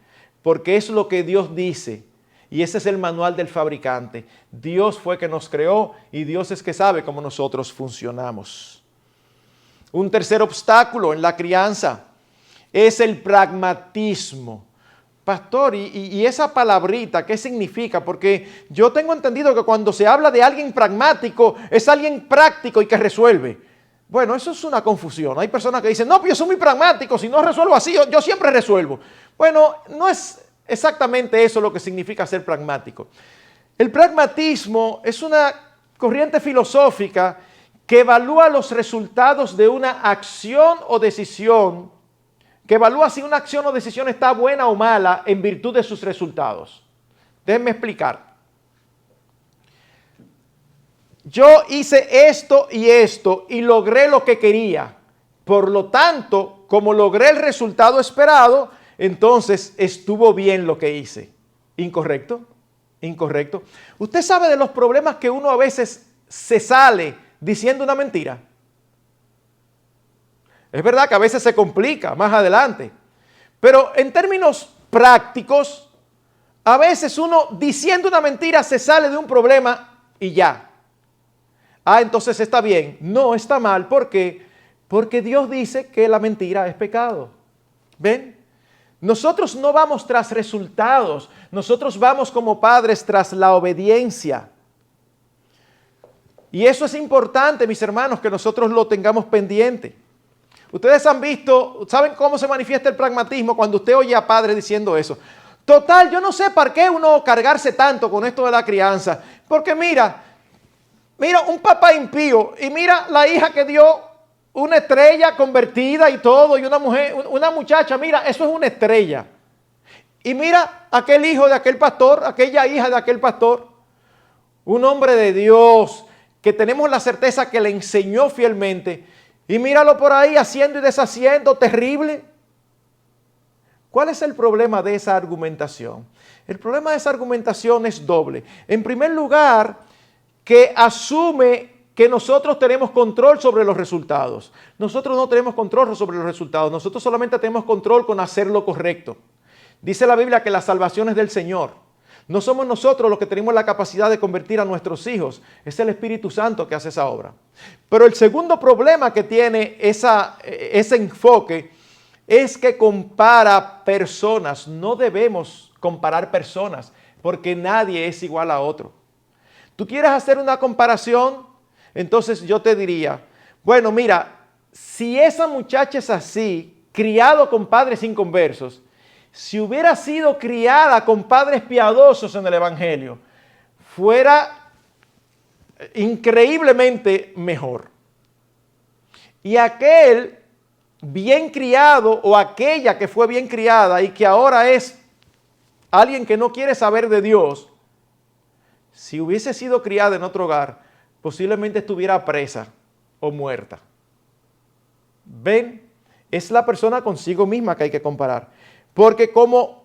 porque es lo que Dios dice. Y ese es el manual del fabricante. Dios fue que nos creó y Dios es que sabe cómo nosotros funcionamos. Un tercer obstáculo en la crianza es el pragmatismo. Pastor, ¿y esa palabrita qué significa? Porque yo tengo entendido que cuando se habla de alguien pragmático, es alguien práctico y que resuelve. Bueno, eso es una confusión. Hay personas que dicen, no, pero yo soy muy pragmático, si no resuelvo así, yo siempre resuelvo. Bueno, no es exactamente eso lo que significa ser pragmático. El pragmatismo es una corriente filosófica que evalúa los resultados de una acción o decisión, que evalúa si una acción o decisión está buena o mala en virtud de sus resultados. Déjenme explicar. Yo hice esto y logré lo que quería. Por lo tanto, como logré el resultado esperado, entonces estuvo bien lo que hice. ¿Incorrecto? Incorrecto. ¿Usted sabe de los problemas que uno a veces se sale diciendo una mentira? Es verdad que a veces se complica más adelante, pero en términos prácticos, a veces uno diciendo una mentira se sale de un problema y ya. Entonces está bien. No, está mal. ¿Por qué? Porque Dios dice que la mentira es pecado. ¿Ven? Nosotros no vamos tras resultados, nosotros vamos como padres tras la obediencia. Y eso es importante, mis hermanos, que nosotros lo tengamos pendiente. Ustedes han visto, ¿saben cómo se manifiesta el pragmatismo cuando usted oye a padres diciendo eso? Total, yo no sé para qué uno cargarse tanto con esto de la crianza, porque mira un papá impío y mira la hija que dio una estrella convertida y todo, y una muchacha, mira, eso es una estrella. Y mira aquel hijo de aquel pastor, aquella hija de aquel pastor, un hombre de Dios, que tenemos la certeza que le enseñó fielmente, y míralo por ahí haciendo y deshaciendo, terrible. ¿Cuál es el problema de esa argumentación? El problema de esa argumentación es doble. En primer lugar, que asume que nosotros tenemos control sobre los resultados. Nosotros no tenemos control sobre los resultados. Nosotros solamente tenemos control con hacer lo correcto. Dice la Biblia que la salvación es del Señor. No somos nosotros los que tenemos la capacidad de convertir a nuestros hijos. Es el Espíritu Santo que hace esa obra. Pero el segundo problema que tiene ese enfoque es que compara personas. No debemos comparar personas porque nadie es igual a otro. ¿Tú quieres hacer una comparación? Entonces yo te diría, bueno, mira, si esa muchacha es así, criado con padres inconversos, si hubiera sido criada con padres piadosos en el Evangelio, fuera increíblemente mejor. Y aquel bien criado o aquella que fue bien criada y que ahora es alguien que no quiere saber de Dios, si hubiese sido criada en otro hogar, posiblemente estuviera presa o muerta. ¿Ven? Es la persona consigo misma que hay que comparar. Porque como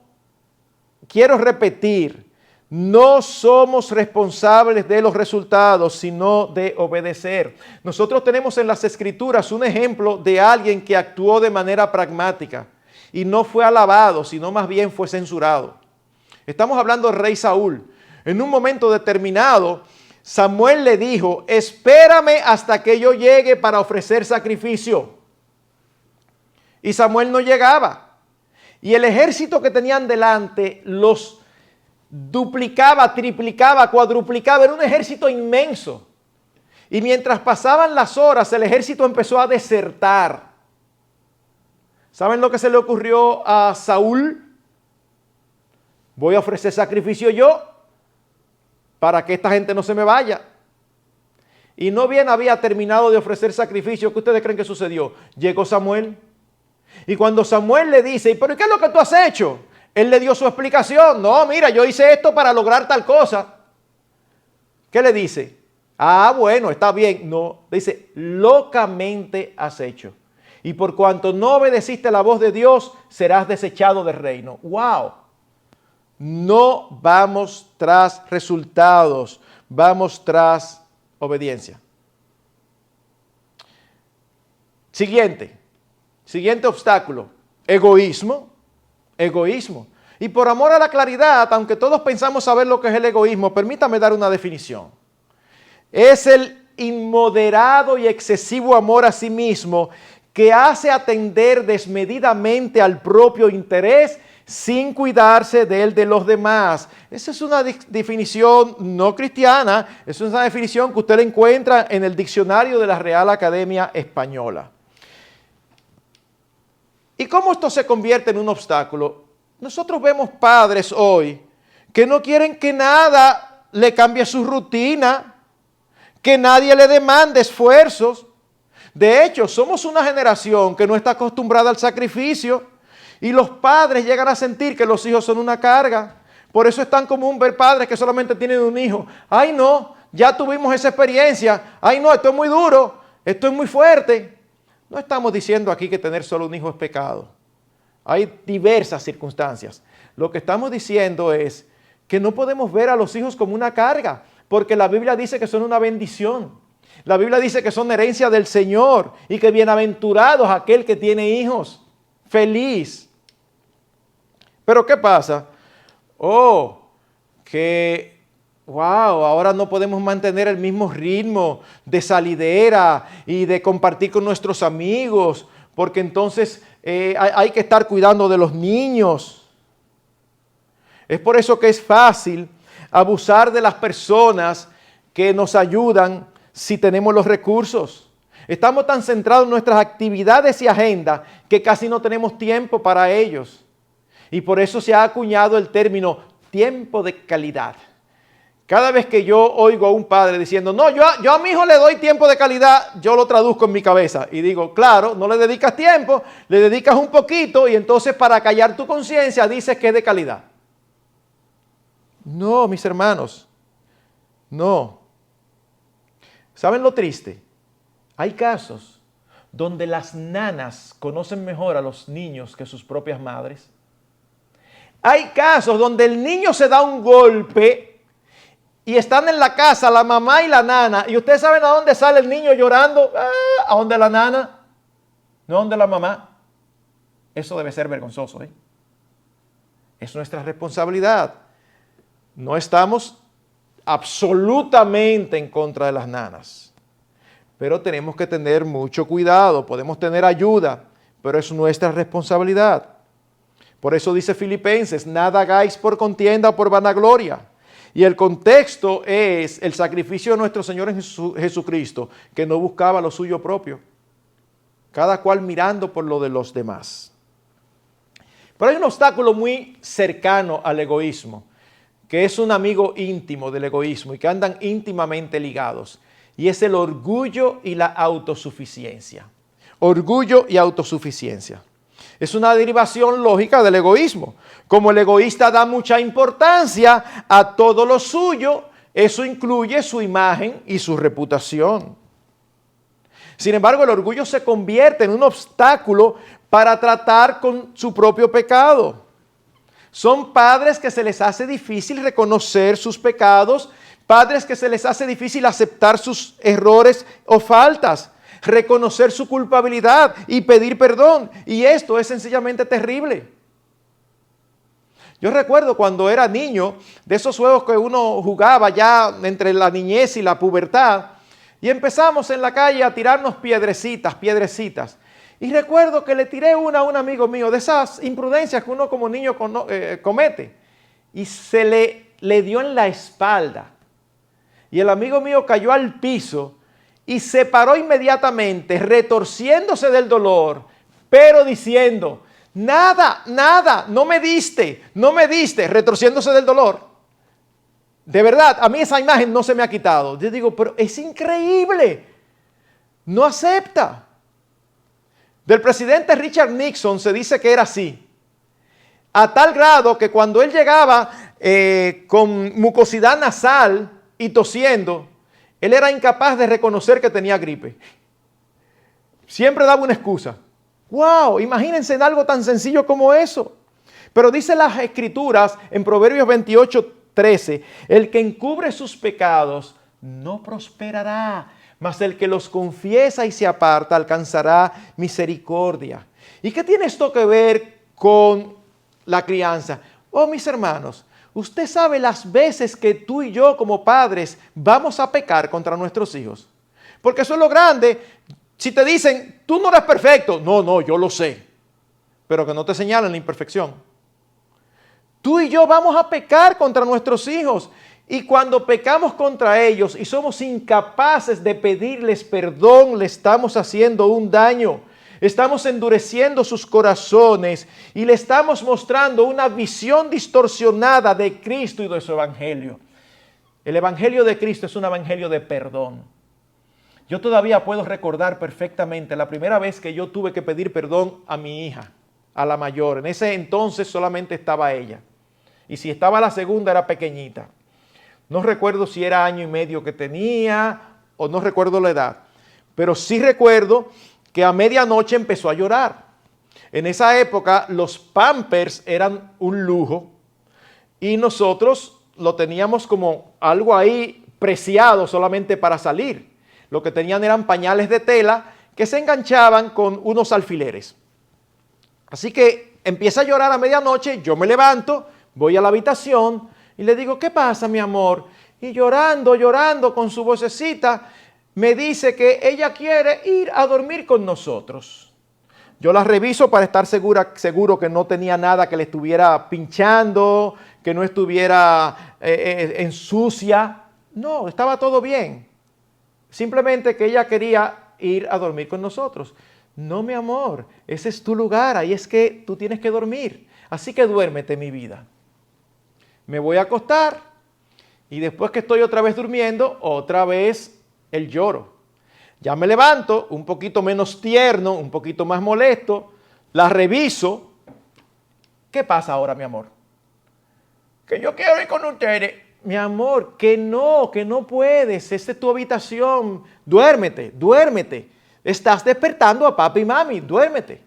quiero repetir, no somos responsables de los resultados, sino de obedecer. Nosotros tenemos en las Escrituras un ejemplo de alguien que actuó de manera pragmática y no fue alabado, sino más bien fue censurado. Estamos hablando del rey Saúl. En un momento determinado, Samuel le dijo, espérame hasta que yo llegue para ofrecer sacrificio. Y Samuel no llegaba. Y el ejército que tenían delante los duplicaba, triplicaba, cuadruplicaba. Era un ejército inmenso. Y mientras pasaban las horas, el ejército empezó a desertar. ¿Saben lo que se le ocurrió a Saúl? Voy a ofrecer sacrificio yo para que esta gente no se me vaya. Y no bien había terminado de ofrecer sacrificio, ¿qué ustedes creen que sucedió? Llegó Samuel. Y cuando Samuel le dice, ¿pero qué es lo que tú has hecho? Él le dio su explicación. No, mira, yo hice esto para lograr tal cosa. ¿Qué le dice? Ah, bueno, está bien. No, dice, locamente has hecho. Y por cuanto no obedeciste la voz de Dios, serás desechado del reino. ¡Wow! No vamos tras resultados, vamos tras obediencia. Siguiente obstáculo, egoísmo. Y por amor a la claridad, aunque todos pensamos saber lo que es el egoísmo, permítame dar una definición. Es el inmoderado y excesivo amor a sí mismo que hace atender desmedidamente al propio interés sin cuidarse del de los demás. Esa es una definición no cristiana, es una definición que usted la encuentra en el diccionario de la Real Academia Española. ¿Y cómo esto se convierte en un obstáculo? Nosotros vemos padres hoy que no quieren que nada le cambie su rutina, que nadie le demande esfuerzos. De hecho, somos una generación que no está acostumbrada al sacrificio. Y los padres llegan a sentir que los hijos son una carga. Por eso es tan común ver padres que solamente tienen un hijo. Ay no, ya tuvimos esa experiencia. Ay no, esto es muy duro, esto es muy fuerte. No estamos diciendo aquí que tener solo un hijo es pecado. Hay diversas circunstancias. Lo que estamos diciendo es que no podemos ver a los hijos como una carga, porque la Biblia dice que son una bendición. La Biblia dice que son herencia del Señor y que bienaventurados aquel que tiene hijos. Feliz. Pero ¿qué pasa? Ahora no podemos mantener el mismo ritmo de salidera y de compartir con nuestros amigos, porque entonces hay que estar cuidando de los niños. Es por eso que es fácil abusar de las personas que nos ayudan si tenemos los recursos. Estamos tan centrados en nuestras actividades y agenda que casi no tenemos tiempo para ellos. Y por eso se ha acuñado el término tiempo de calidad. Cada vez que yo oigo a un padre diciendo, no, yo a mi hijo le doy tiempo de calidad, yo lo traduzco en mi cabeza y digo, claro, no le dedicas tiempo, le dedicas un poquito y entonces para callar tu conciencia dices que es de calidad. No, mis hermanos, no. ¿Saben lo triste? Hay casos donde las nanas conocen mejor a los niños que sus propias madres. Hay casos donde el niño se da un golpe y están en la casa la mamá y la nana. ¿Y ustedes saben a dónde sale el niño llorando? ¿A dónde la nana? No a dónde la mamá. Eso debe ser vergonzoso, ¿eh? Es nuestra responsabilidad. No estamos absolutamente en contra de las nanas. Pero tenemos que tener mucho cuidado. Podemos tener ayuda, pero es nuestra responsabilidad. Por eso dice Filipenses, nada hagáis por contienda o por vanagloria. Y el contexto es el sacrificio de nuestro Señor Jesucristo, que no buscaba lo suyo propio, cada cual mirando por lo de los demás. Pero hay un obstáculo muy cercano al egoísmo, que es un amigo íntimo del egoísmo y que andan íntimamente ligados, y es el orgullo y la autosuficiencia. Orgullo y autosuficiencia. Es una derivación lógica del egoísmo. Como el egoísta da mucha importancia a todo lo suyo, eso incluye su imagen y su reputación. Sin embargo, el orgullo se convierte en un obstáculo para tratar con su propio pecado. Son padres que se les hace difícil reconocer sus pecados, padres que se les hace difícil aceptar sus errores o faltas, reconocer su culpabilidad y pedir perdón. Y esto es sencillamente terrible. Yo recuerdo cuando era niño, de esos juegos que uno jugaba ya entre la niñez y la pubertad, y empezamos en la calle a tirarnos piedrecitas. Y recuerdo que le tiré una a un amigo mío, de esas imprudencias que uno como niño comete, y se le dio en la espalda. Y el amigo mío cayó al piso y se paró inmediatamente, retorciéndose del dolor, pero diciendo, nada, no me diste, retorciéndose del dolor. De verdad, a mí esa imagen no se me ha quitado. Yo digo, pero es increíble, no acepta. Del presidente Richard Nixon se dice que era así, a tal grado que cuando él llegaba con mucosidad nasal y tosiendo, él era incapaz de reconocer que tenía gripe. Siempre daba una excusa. ¡Wow! Imagínense en algo tan sencillo como eso. Pero dice las Escrituras en Proverbios 28:13, el que encubre sus pecados no prosperará, mas el que los confiesa y se aparta alcanzará misericordia. ¿Y qué tiene esto que ver con la crianza? Oh, mis hermanos, usted sabe las veces que tú y yo como padres vamos a pecar contra nuestros hijos. Porque eso es lo grande. Si te dicen, tú no eres perfecto. No, yo lo sé. Pero que no te señalen la imperfección. Tú y yo vamos a pecar contra nuestros hijos. Y cuando pecamos contra ellos y somos incapaces de pedirles perdón, le estamos haciendo un daño. Estamos endureciendo sus corazones y le estamos mostrando una visión distorsionada de Cristo y de su evangelio. El evangelio de Cristo es un evangelio de perdón. Yo todavía puedo recordar perfectamente la primera vez que yo tuve que pedir perdón a mi hija, a la mayor. En ese entonces solamente estaba ella. Y si estaba la segunda era pequeñita. No recuerdo si era año y medio que tenía o no recuerdo la edad. Pero sí recuerdo que a medianoche empezó a llorar. En esa época los Pampers eran un lujo y nosotros lo teníamos como algo ahí preciado solamente para salir. Lo que tenían eran pañales de tela que se enganchaban con unos alfileres. Así que empieza a llorar a medianoche, yo me levanto, voy a la habitación y le digo, ¿qué pasa, mi amor? Y llorando con su vocecita, me dice que ella quiere ir a dormir con nosotros. Yo la reviso para estar seguro que no tenía nada que le estuviera pinchando, que no estuviera en sucia. No, estaba todo bien. Simplemente que ella quería ir a dormir con nosotros. No, mi amor, ese es tu lugar, ahí es que tú tienes que dormir. Así que duérmete, mi vida. Me voy a acostar y después que estoy otra vez durmiendo, otra vez el lloro. Ya me levanto, un poquito menos tierno, un poquito más molesto, la reviso. ¿Qué pasa ahora, mi amor? Que yo quiero ir con ustedes. Mi amor, que no puedes, esta es tu habitación, duérmete. Estás despertando a papi y mami, duérmete.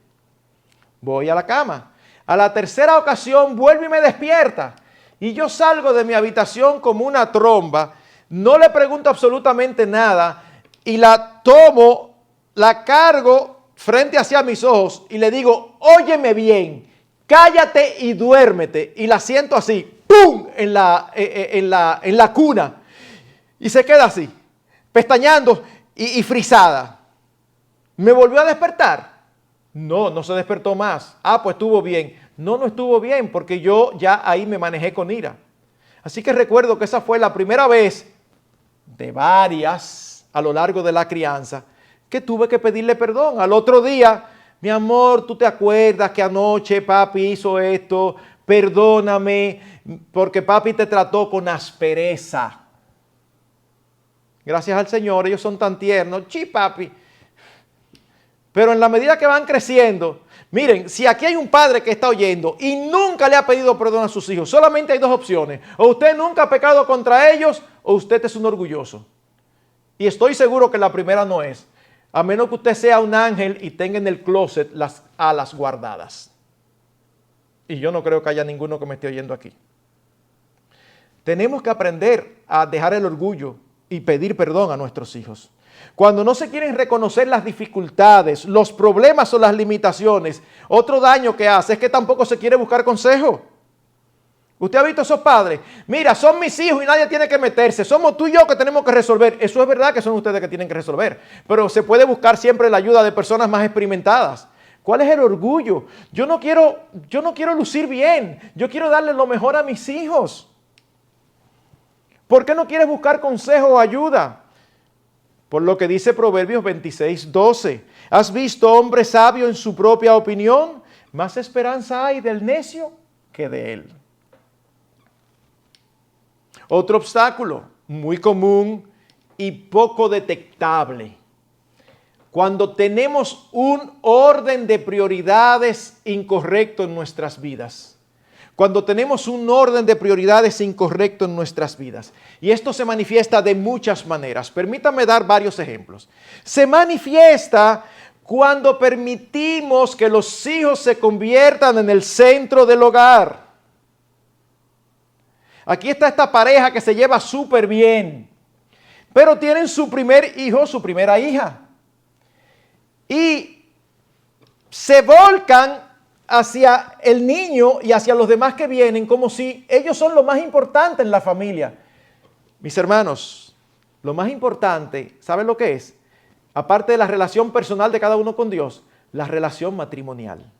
Voy a la cama. A la tercera ocasión vuelve y me despierta. Y yo salgo de mi habitación como una tromba, no le pregunto absolutamente nada y la tomo, la cargo frente hacia mis ojos y le digo, óyeme bien, cállate y duérmete. Y la siento así, ¡pum!, en la cuna. Y se queda así, pestañeando y frisada. Me volvió a despertar. No, no se despertó más. Ah, pues estuvo bien. No, no estuvo bien porque yo ya ahí me manejé con ira. Así que recuerdo que esa fue la primera vez de varias a lo largo de la crianza que tuve que pedirle perdón. Al otro día, mi amor, ¿tú te acuerdas que anoche papi hizo esto? Perdóname porque papi te trató con aspereza. Gracias al Señor, ellos son tan tiernos. Sí, papi. Pero en la medida que van creciendo, miren, si aquí hay un padre que está oyendo y nunca le ha pedido perdón a sus hijos, solamente hay dos opciones. O usted nunca ha pecado contra ellos o usted es un orgulloso. Y estoy seguro que la primera no es. A menos que usted sea un ángel y tenga en el closet las alas guardadas. Y yo no creo que haya ninguno que me esté oyendo aquí. Tenemos que aprender a dejar el orgullo y pedir perdón a nuestros hijos. Cuando no se quieren reconocer las dificultades, los problemas o las limitaciones, otro daño que hace es que tampoco se quiere buscar consejo. ¿Usted ha visto a esos padres? Mira, son mis hijos y nadie tiene que meterse. Somos tú y yo que tenemos que resolver. Eso es verdad que son ustedes que tienen que resolver. Pero se puede buscar siempre la ayuda de personas más experimentadas. ¿Cuál es el orgullo? Yo no quiero lucir bien. Yo quiero darle lo mejor a mis hijos. ¿Por qué no quieres buscar consejo o ayuda? Por lo que dice Proverbios 26:12. ¿Has visto hombre sabio en su propia opinión? Más esperanza hay del necio que de él. Otro obstáculo muy común y poco detectable. Cuando tenemos un orden de prioridades incorrecto en nuestras vidas. Cuando tenemos un orden de prioridades incorrecto en nuestras vidas. Y esto se manifiesta de muchas maneras. Permítame dar varios ejemplos. Se manifiesta cuando permitimos que los hijos se conviertan en el centro del hogar. Aquí está esta pareja que se lleva súper bien, pero tienen su primer hijo, su primera hija. Y se volcan hacia el niño y hacia los demás que vienen como si ellos son lo más importante en la familia. Mis hermanos, lo más importante, ¿saben lo que es? Aparte de la relación personal de cada uno con Dios, la relación matrimonial.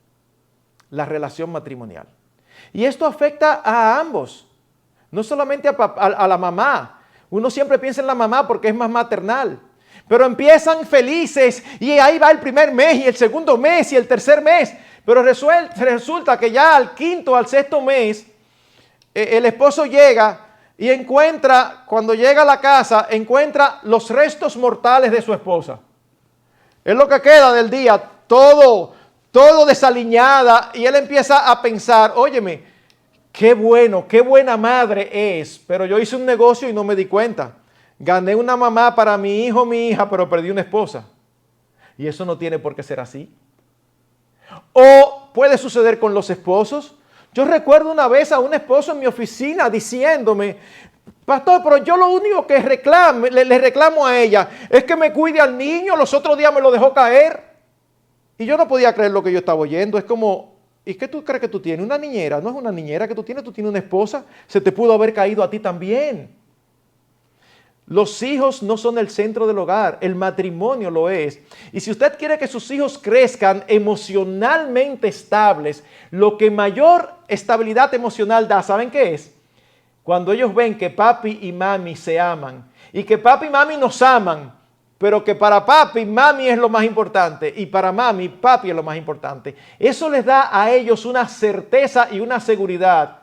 La relación matrimonial. Y esto afecta a ambos, no solamente a la mamá. Uno siempre piensa en la mamá porque es más maternal. Pero empiezan felices y ahí va el primer mes y el segundo mes y el tercer mes. Pero resulta que ya al quinto, al sexto mes, el esposo llega y encuentra, cuando llega a la casa, encuentra los restos mortales de su esposa. Es lo que queda del día, todo desaliñada. Y él empieza a pensar, óyeme, qué bueno, qué buena madre es. Pero yo hice un negocio y no me di cuenta. Gané una mamá para mi hijo, mi hija, pero perdí una esposa. Y eso no tiene por qué ser así. O puede suceder con los esposos. Yo recuerdo una vez a un esposo en mi oficina diciéndome, pastor, pero yo lo único que le reclamo a ella es que me cuide al niño, los otros días me lo dejó caer. Y yo no podía creer lo que yo estaba oyendo. Es como, ¿y qué tú crees que tú tienes? ¿Una niñera? No es una niñera que tú tienes una esposa. Se te pudo haber caído a ti también. Los hijos no son el centro del hogar, el matrimonio lo es. Y si usted quiere que sus hijos crezcan emocionalmente estables, lo que mayor estabilidad emocional da, ¿saben qué es? Cuando ellos ven que papi y mami se aman y que papi y mami nos aman, pero que para papi mami es lo más importante y para mami papi es lo más importante. Eso les da a ellos una certeza y una seguridad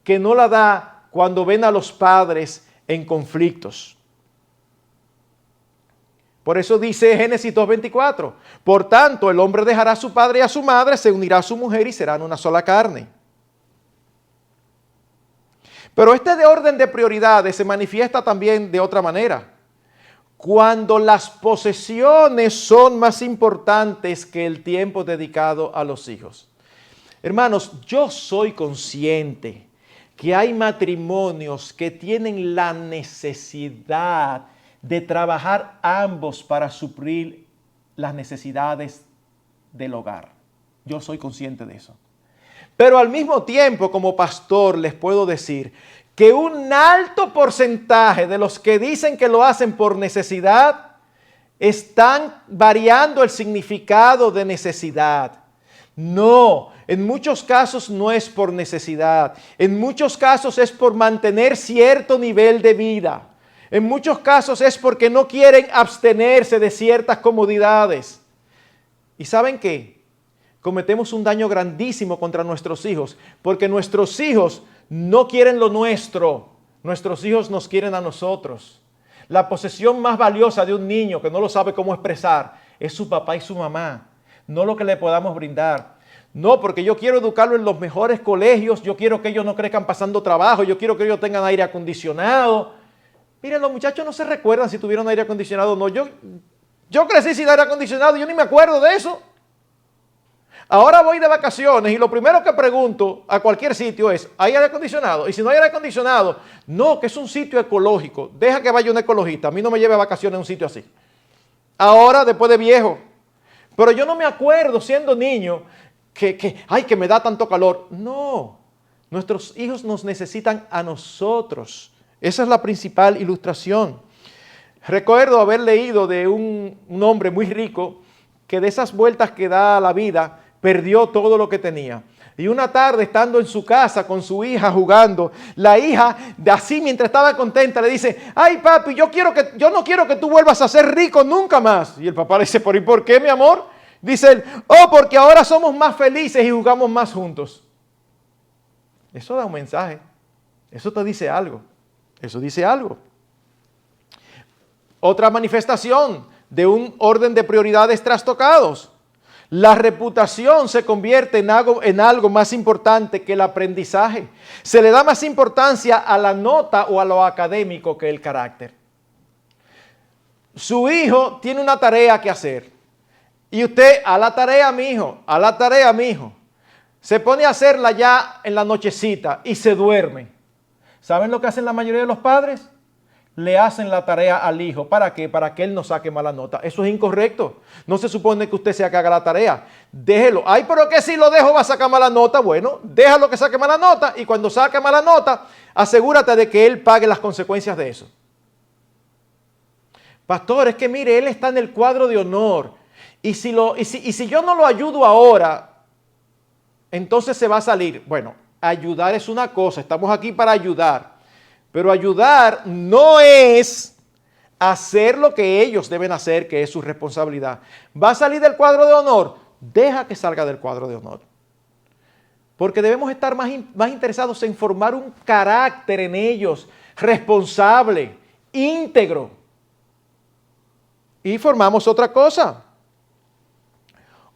que no la da cuando ven a los padres en conflictos. Por eso dice Génesis 2:24, por tanto el hombre dejará a su padre y a su madre, se unirá a su mujer y serán una sola carne. Pero este de orden de prioridades se manifiesta también de otra manera. Cuando las posesiones son más importantes que el tiempo dedicado a los hijos. Hermanos, yo soy consciente que hay matrimonios que tienen la necesidad de trabajar ambos para suplir las necesidades del hogar. Yo soy consciente de eso. Pero al mismo tiempo, como pastor, les puedo decir que un alto porcentaje de los que dicen que lo hacen por necesidad están variando el significado de necesidad. No, en muchos casos no es por necesidad. En muchos casos es por mantener cierto nivel de vida. En muchos casos es porque no quieren abstenerse de ciertas comodidades. ¿Y saben qué? Cometemos un daño grandísimo contra nuestros hijos, porque nuestros hijos no quieren lo nuestro. Nuestros hijos nos quieren a nosotros. La posesión más valiosa de un niño que no lo sabe cómo expresar es su papá y su mamá, no lo que le podamos brindar. No, porque yo quiero educarlo en los mejores colegios, yo quiero que ellos no crezcan pasando trabajo, yo quiero que ellos tengan aire acondicionado. Miren, los muchachos no se recuerdan si tuvieron aire acondicionado o no. Yo crecí sin aire acondicionado, yo ni me acuerdo de eso. Ahora voy de vacaciones y lo primero que pregunto a cualquier sitio es, ¿hay aire acondicionado? Y si no hay aire acondicionado, no, que es un sitio ecológico. Deja que vaya un ecologista. A mí no me lleve a vacaciones a un sitio así. Ahora, después de viejo. Pero yo no me acuerdo siendo niño que me da tanto calor. No, nuestros hijos nos necesitan a nosotros. Esa es la principal ilustración. Recuerdo haber leído de un hombre muy rico que de esas vueltas que da la vida, perdió todo lo que tenía. Y una tarde, estando en su casa con su hija jugando, la hija, de así mientras estaba contenta, le dice, ay papi, yo no quiero que tú vuelvas a ser rico nunca más. Y el papá le dice, ¿pero y por qué, mi amor? Dice él, oh, porque ahora somos más felices y jugamos más juntos. Eso da un mensaje. Eso te dice algo. Eso dice algo. Otra manifestación de un orden de prioridades trastocados. La reputación se convierte en algo más importante que el aprendizaje. Se le da más importancia a la nota o a lo académico que el carácter. Su hijo tiene una tarea que hacer. Y usted, a la tarea, mi hijo, a la tarea, mi hijo. Se pone a hacerla ya en la nochecita y se duerme. ¿Saben lo que hacen la mayoría de los padres? Le hacen la tarea al hijo. ¿Para qué? Para que él no saque mala nota. Eso es incorrecto. No se supone que usted sea que haga la tarea. Déjelo. Ay, pero que si lo dejo va a sacar mala nota. Bueno, déjalo que saque mala nota y cuando saque mala nota, asegúrate de que él pague las consecuencias de eso. Pastor, es que mire, él está en el cuadro de honor. Y si yo no lo ayudo ahora, entonces se va a salir. Bueno, ayudar es una cosa. Estamos aquí para ayudar. Pero ayudar no es hacer lo que ellos deben hacer, que es su responsabilidad. ¿Va a salir del cuadro de honor? Deja que salga del cuadro de honor. Porque debemos estar más interesados en formar un carácter en ellos, responsable, íntegro. Y formamos otra cosa.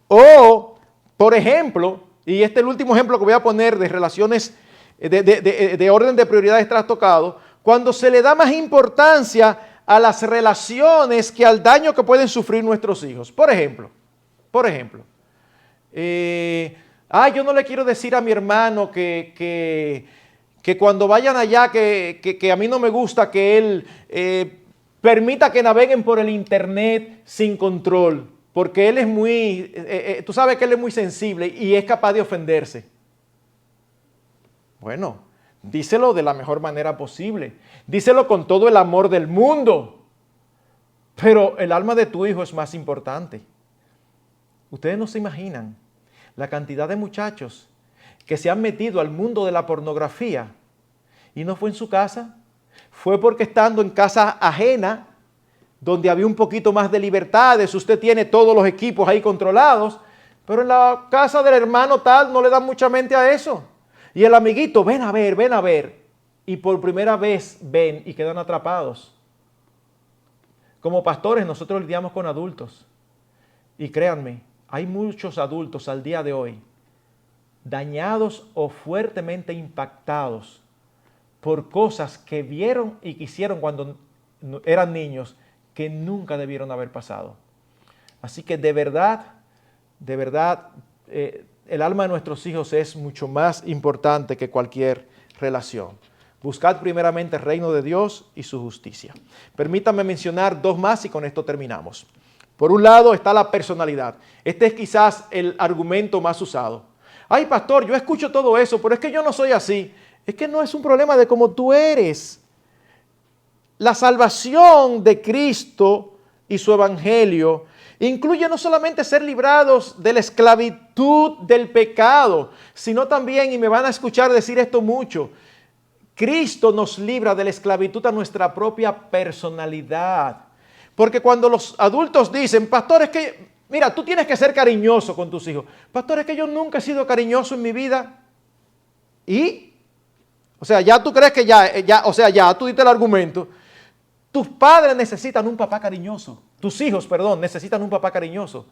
O, por ejemplo, y este es el último ejemplo que voy a poner de relaciones de orden de prioridades trastocado, cuando se le da más importancia a las relaciones que al daño que pueden sufrir nuestros hijos. Por ejemplo, yo no le quiero decir a mi hermano que cuando vayan allá, que a mí no me gusta que él permita que naveguen por el internet sin control, porque él es muy, tú sabes que él es muy sensible y es capaz de ofenderse. Bueno, díselo de la mejor manera posible. Díselo con todo el amor del mundo. Pero el alma de tu hijo es más importante. Ustedes no se imaginan la cantidad de muchachos que se han metido al mundo de la pornografía y no fue en su casa. Fue porque estando en casa ajena, donde había un poquito más de libertades, usted tiene todos los equipos ahí controlados, pero en la casa del hermano tal no le dan mucha mente a eso. Y el amiguito, ven a ver. Y por primera vez ven y quedan atrapados. Como pastores nosotros lidiamos con adultos. Y créanme, hay muchos adultos al día de hoy dañados o fuertemente impactados por cosas que vieron y que hicieron cuando eran niños que nunca debieron haber pasado. Así que de verdad, el alma de nuestros hijos es mucho más importante que cualquier relación. Buscad primeramente el reino de Dios y su justicia. Permítanme mencionar dos más y con esto terminamos. Por un lado está la personalidad. Este es quizás el argumento más usado. Ay, pastor, yo escucho todo eso, pero es que yo no soy así. Es que no es un problema de cómo tú eres. La salvación de Cristo y su evangelio incluye no solamente ser librados de la esclavitud del pecado, sino también, y me van a escuchar decir esto mucho, Cristo nos libra de la esclavitud a nuestra propia personalidad. Porque cuando los adultos dicen, pastor, es que, mira, tú tienes que ser cariñoso con tus hijos. Pastor, es que yo nunca he sido cariñoso en mi vida. ¿Y? O sea, ya tú crees que ya tú diste el argumento. Tus padres necesitan un papá cariñoso. Tus hijos, perdón, necesitan un papá cariñoso.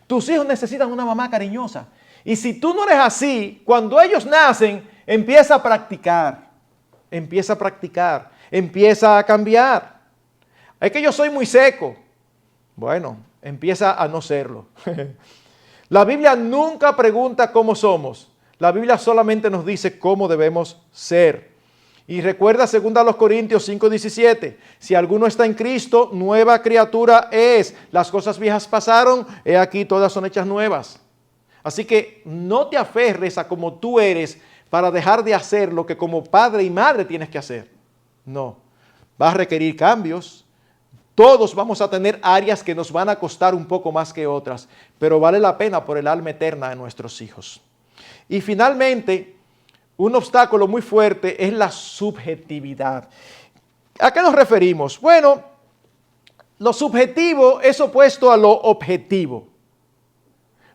Tus hijos necesitan una mamá cariñosa. Y si tú no eres así, cuando ellos nacen, empieza a practicar. Empieza a cambiar. Es que yo soy muy seco. Bueno, empieza a no serlo. La Biblia nunca pregunta cómo somos. La Biblia solamente nos dice cómo debemos ser. Y recuerda 2 Corintios 5:17, si alguno está en Cristo, nueva criatura es. Las cosas viejas pasaron, he aquí todas son hechas nuevas. Así que no te aferres a como tú eres para dejar de hacer lo que como padre y madre tienes que hacer. No, va a requerir cambios. Todos vamos a tener áreas que nos van a costar un poco más que otras, pero vale la pena por el alma eterna de nuestros hijos. Y finalmente, un obstáculo muy fuerte es la subjetividad. ¿A qué nos referimos? Bueno, lo subjetivo es opuesto a lo objetivo.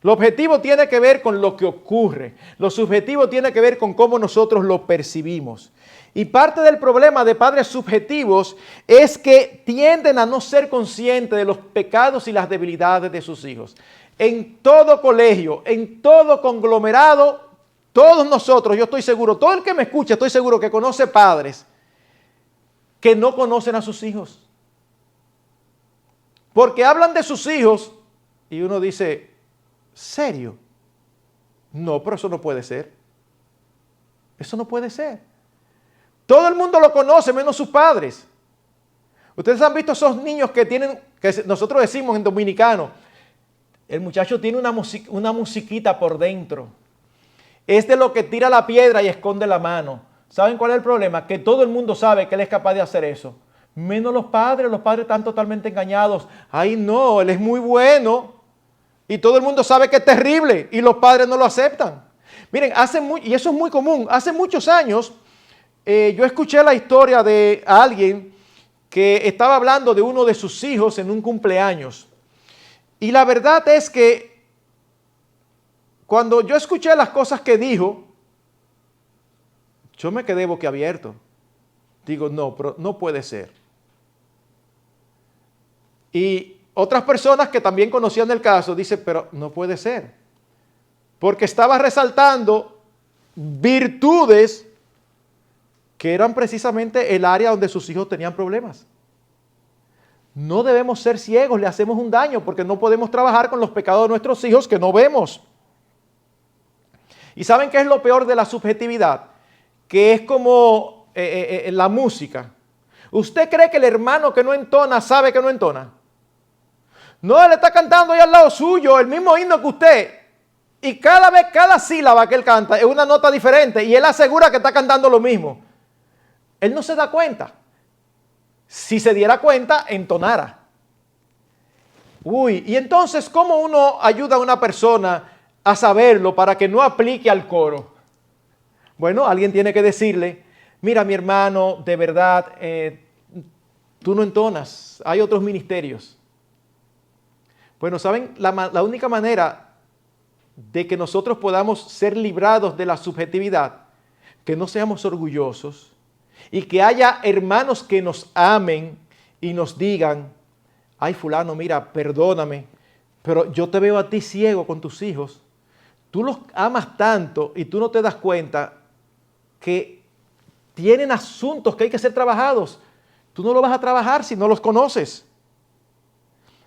Lo objetivo tiene que ver con lo que ocurre. Lo subjetivo tiene que ver con cómo nosotros lo percibimos. Y parte del problema de padres subjetivos es que tienden a no ser conscientes de los pecados y las debilidades de sus hijos. En todo colegio, en todo conglomerado, todos nosotros, yo estoy seguro, todo el que me escucha, estoy seguro que conoce padres que no conocen a sus hijos. Porque hablan de sus hijos y uno dice, ¿serio? No, pero eso no puede ser. Eso no puede ser. Todo el mundo lo conoce, menos sus padres. Ustedes han visto esos niños que tienen, que nosotros decimos en dominicano, el muchacho tiene una musiquita por dentro. Es de lo que tira la piedra y esconde la mano. ¿Saben cuál es el problema? Que todo el mundo sabe que él es capaz de hacer eso. Menos los padres están totalmente engañados. Ay no, él es muy bueno. Y todo el mundo sabe que es terrible y los padres no lo aceptan. Miren, y eso es muy común. Hace muchos años yo escuché la historia de alguien que estaba hablando de uno de sus hijos en un cumpleaños. Y la verdad es que cuando yo escuché las cosas que dijo, yo me quedé boquiabierto. Digo, no, pero no puede ser. Y otras personas que también conocían el caso dicen, pero no puede ser. Porque estaba resaltando virtudes que eran precisamente el área donde sus hijos tenían problemas. No debemos ser ciegos, le hacemos un daño porque no podemos trabajar con los pecados de nuestros hijos que no vemos. ¿Y saben qué es lo peor de la subjetividad? Que es como la música. ¿Usted cree que el hermano que no entona sabe que no entona? No, él está cantando ahí al lado suyo, el mismo himno que usted. Y cada sílaba que él canta es una nota diferente y él asegura que está cantando lo mismo. Él no se da cuenta. Si se diera cuenta, entonara. Y entonces, ¿cómo uno ayuda a una persona a saberlo para que no aplique al coro? Bueno, alguien tiene que decirle, mira mi hermano, de verdad, tú no entonas, hay otros ministerios. Bueno, ¿saben? La única manera de que nosotros podamos ser librados de la subjetividad, que no seamos orgullosos y que haya hermanos que nos amen y nos digan, ay fulano, mira, perdóname, pero yo te veo a ti ciego con tus hijos. Tú los amas tanto y tú no te das cuenta que tienen asuntos que hay que ser trabajados. Tú no los vas a trabajar si no los conoces.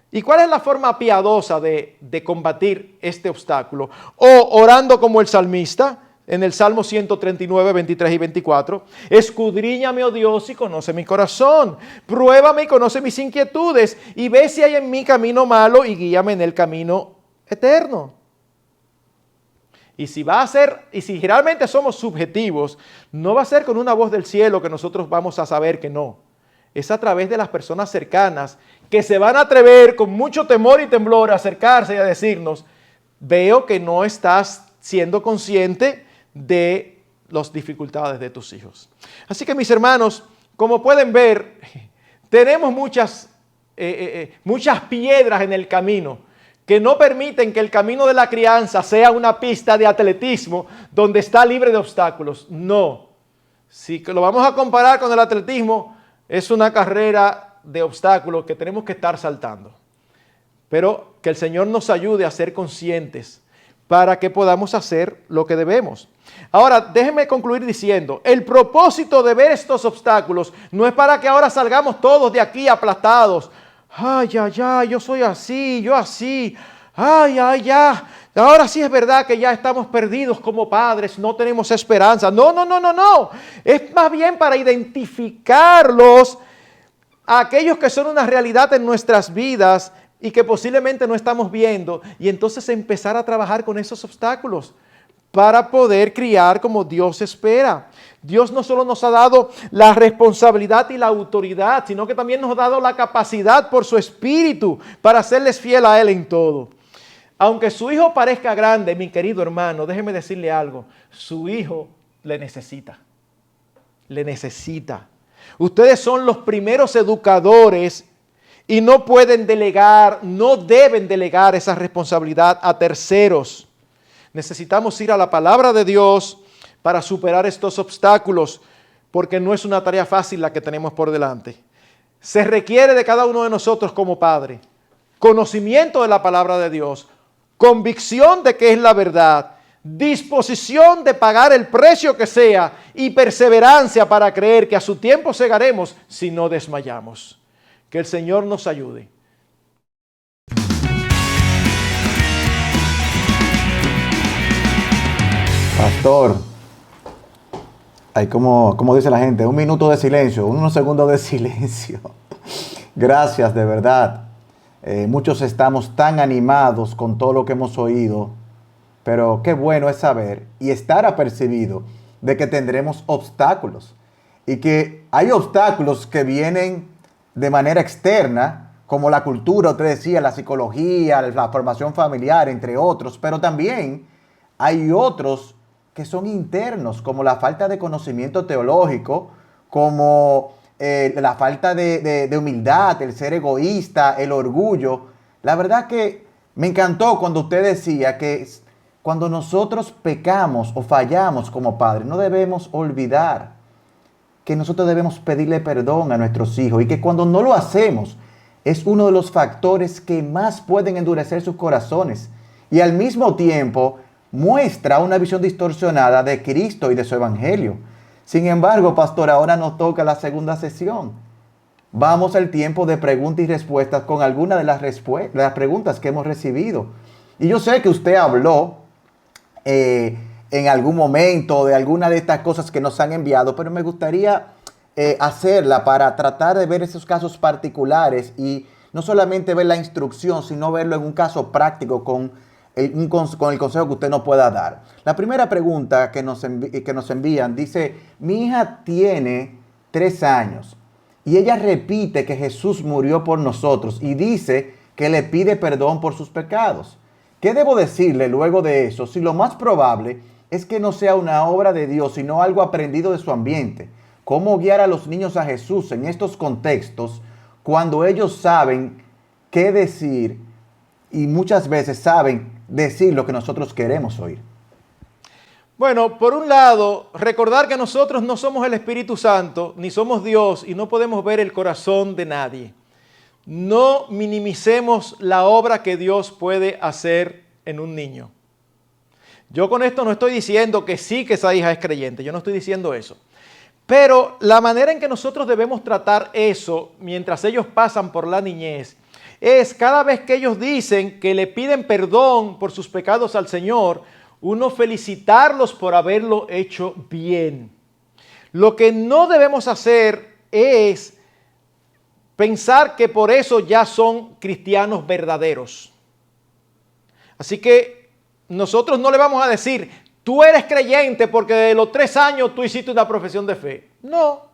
¿Y cuál es la forma piadosa de combatir este obstáculo? O orando como el salmista en el Salmo 139, 23 y 24. Escudriñame, oh Dios, y conoce mi corazón. Pruébame y conoce mis inquietudes. Y ve si hay en mí camino malo y guíame en el camino eterno. Y si realmente somos subjetivos, no va a ser con una voz del cielo que nosotros vamos a saber que no. es a través de las personas cercanas que se van a atrever con mucho temor y temblor a acercarse y a decirnos, veo que no estás siendo consciente de las dificultades de tus hijos. Así que mis hermanos, como pueden ver, tenemos muchas piedras en el camino que no permiten que el camino de la crianza sea una pista de atletismo donde está libre de obstáculos. No. Si lo vamos a comparar con el atletismo, es una carrera de obstáculos que tenemos que estar saltando. Pero que el Señor nos ayude a ser conscientes para que podamos hacer lo que debemos. Ahora, déjenme concluir diciendo, el propósito de ver estos obstáculos no es para que ahora salgamos todos de aquí aplastados. Ay, yo soy así, yo así. Ay, ya. Ahora sí es verdad que ya estamos perdidos como padres, no tenemos esperanza. No. Es más bien para identificarlos a aquellos que son una realidad en nuestras vidas y que posiblemente no estamos viendo, y entonces empezar a trabajar con esos obstáculos para poder criar como Dios espera. Dios no solo nos ha dado la responsabilidad y la autoridad, sino que también nos ha dado la capacidad por su Espíritu para serles fiel a Él en todo. Aunque su hijo parezca grande, mi querido hermano, déjeme decirle algo, su hijo le necesita. Le necesita. Ustedes son los primeros educadores y no pueden delegar, no deben delegar esa responsabilidad a terceros. Necesitamos ir a la palabra de Dios para superar estos obstáculos, porque no es una tarea fácil la que tenemos por delante. Se requiere de cada uno de nosotros como padre conocimiento de la palabra de Dios, convicción de que es la verdad, disposición de pagar el precio que sea y perseverancia para creer que a su tiempo cegaremos si no desmayamos. Que el Señor nos ayude. Pastor, hay como dice la gente, un minuto de silencio, unos segundos de silencio. Gracias, de verdad. Muchos estamos tan animados con todo lo que hemos oído, pero qué bueno es saber y estar apercibido de que tendremos obstáculos y que hay obstáculos que vienen de manera externa, como la cultura, usted decía, la psicología, la formación familiar, entre otros, pero también hay otros que son internos, como la falta de conocimiento teológico, como la falta de humildad, el ser egoísta, el orgullo. La verdad que me encantó cuando usted decía que cuando nosotros pecamos o fallamos como padres, no debemos olvidar que nosotros debemos pedirle perdón a nuestros hijos y que cuando no lo hacemos es uno de los factores que más pueden endurecer sus corazones y al mismo tiempo muestra una visión distorsionada de Cristo y de su evangelio. Sin embargo, pastor, ahora nos toca la segunda sesión. Vamos al tiempo de preguntas y respuestas con algunas de las preguntas que hemos recibido. Y yo sé que usted habló en algún momento de alguna de estas cosas que nos han enviado, pero me gustaría hacerla para tratar de ver esos casos particulares y no solamente ver la instrucción, sino verlo en un caso práctico con el consejo que usted nos pueda dar. La primera pregunta que nos envían dice, mi hija tiene 3 años y ella repite que Jesús murió por nosotros y dice que le pide perdón por sus pecados. ¿Qué debo decirle luego de eso? Si lo más probable es que no sea una obra de Dios, sino algo aprendido de su ambiente. ¿Cómo guiar a los niños a Jesús en estos contextos cuando ellos saben qué decir y muchas veces saben decir lo que nosotros queremos oír? Bueno, por un lado, recordar que nosotros no somos el Espíritu Santo, ni somos Dios y no podemos ver el corazón de nadie. No minimicemos la obra que Dios puede hacer en un niño. Yo con esto no estoy diciendo que sí que esa hija es creyente, yo no estoy diciendo eso. Pero la manera en que nosotros debemos tratar eso mientras ellos pasan por la niñez es cada vez que ellos dicen que le piden perdón por sus pecados al Señor, uno felicitarlos por haberlo hecho bien. Lo que no debemos hacer es pensar que por eso ya son cristianos verdaderos. Así que nosotros no le vamos a decir, tú eres creyente porque de los 3 años tú hiciste una profesión de fe. No,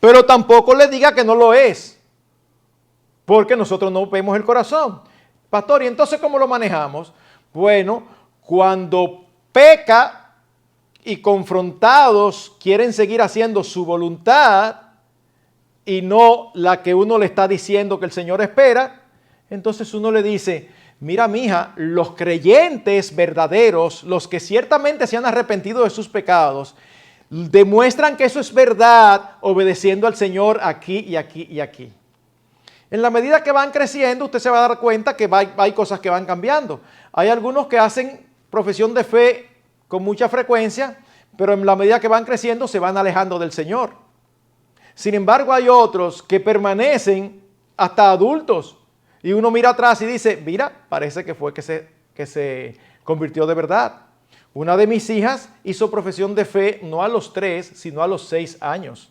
Pero tampoco le diga que no lo es, porque nosotros no vemos el corazón. Pastor, ¿y entonces cómo lo manejamos? Bueno, cuando peca y confrontados quieren seguir haciendo su voluntad y no la que uno le está diciendo que el Señor espera, entonces uno le dice, mira, mija, los creyentes verdaderos, los que ciertamente se han arrepentido de sus pecados, demuestran que eso es verdad obedeciendo al Señor aquí y aquí y aquí. En la medida que van creciendo, usted se va a dar cuenta que hay cosas que van cambiando. Hay algunos que hacen profesión de fe con mucha frecuencia, pero en la medida que van creciendo se van alejando del Señor. Sin embargo, hay otros que permanecen hasta adultos. Y uno mira atrás y dice, mira, parece que fue que se convirtió de verdad. Una de mis hijas hizo profesión de fe no a los 3, sino a los 6 años.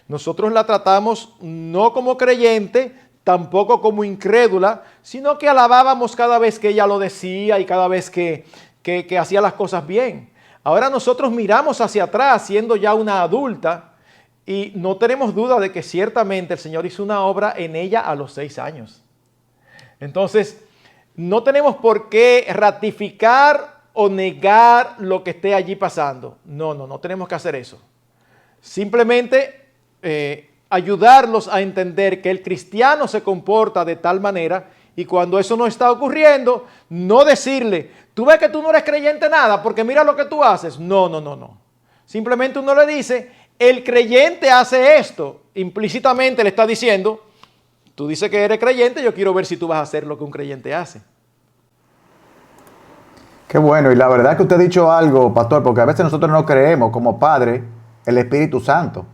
Nosotros la tratamos no como creyente, tampoco como incrédula, sino que alabábamos cada vez que ella lo decía y cada vez que hacía las cosas bien. Ahora nosotros miramos hacia atrás, siendo ya una adulta, y no tenemos duda de que ciertamente el Señor hizo una obra en ella a los 6 años. Entonces, no tenemos por qué ratificar o negar lo que esté allí pasando. No tenemos que hacer eso. Simplemente ayudarlos a entender que el cristiano se comporta de tal manera y cuando eso no está ocurriendo, no decirle, tú ves que tú no eres creyente nada porque mira lo que tú haces. No. Simplemente uno le dice, el creyente hace esto. Implícitamente le está diciendo, tú dices que eres creyente, yo quiero ver si tú vas a hacer lo que un creyente hace. Qué bueno, y la verdad que usted ha dicho algo, pastor, porque a veces nosotros no creemos como Padre el Espíritu Santo.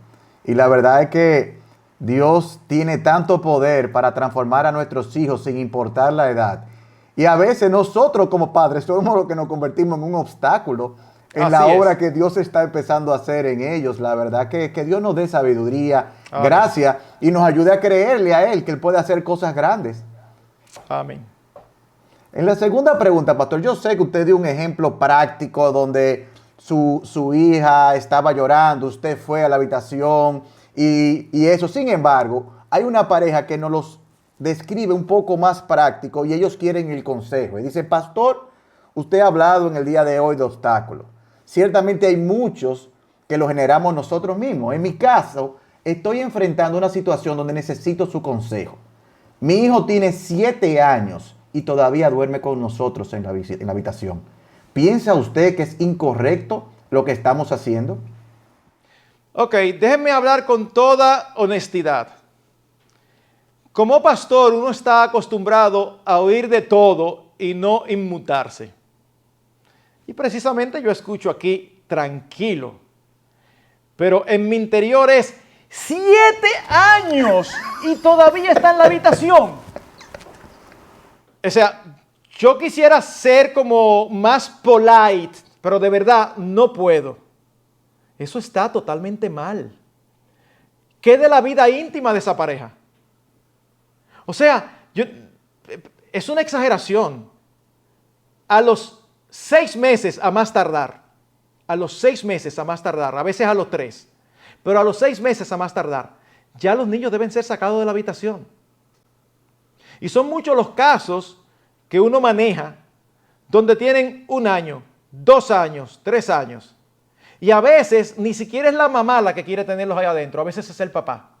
Y la verdad es que Dios tiene tanto poder para transformar a nuestros hijos sin importar la edad. Y a veces nosotros como padres somos los que nos convertimos en un obstáculo en la obra que Dios está empezando a hacer en ellos. La verdad que Dios nos dé sabiduría, gracia y nos ayude a creerle a Él que Él puede hacer cosas grandes. Amén. En la segunda pregunta, pastor, yo sé que usted dio un ejemplo práctico donde su hija estaba llorando, usted fue a la habitación y eso. Sin embargo, hay una pareja que nos los describe un poco más práctico y ellos quieren el consejo. Y dice, pastor, usted ha hablado en el día de hoy de obstáculos. Ciertamente hay muchos que los generamos nosotros mismos. En mi caso, estoy enfrentando una situación donde necesito su consejo. Mi hijo tiene 7 años y todavía duerme con nosotros en la habitación. ¿Piensa usted que es incorrecto lo que estamos haciendo? Ok, déjenme hablar con toda honestidad. Como pastor, uno está acostumbrado a oír de todo y no inmutarse. Y precisamente yo escucho aquí tranquilo. Pero en mi interior es 7 años y todavía está en la habitación. O sea, yo quisiera ser como más polite, pero de verdad no puedo. Eso está totalmente mal. ¿Qué de la vida íntima de esa pareja? O sea, es una exageración. A los 6 meses a más tardar, a veces a los 3, pero a los 6 meses a más tardar, ya los niños deben ser sacados de la habitación. Y son muchos los casos que uno maneja donde tienen 1 año, 2 años, 3 años. Y a veces ni siquiera es la mamá la que quiere tenerlos ahí adentro, a veces es el papá.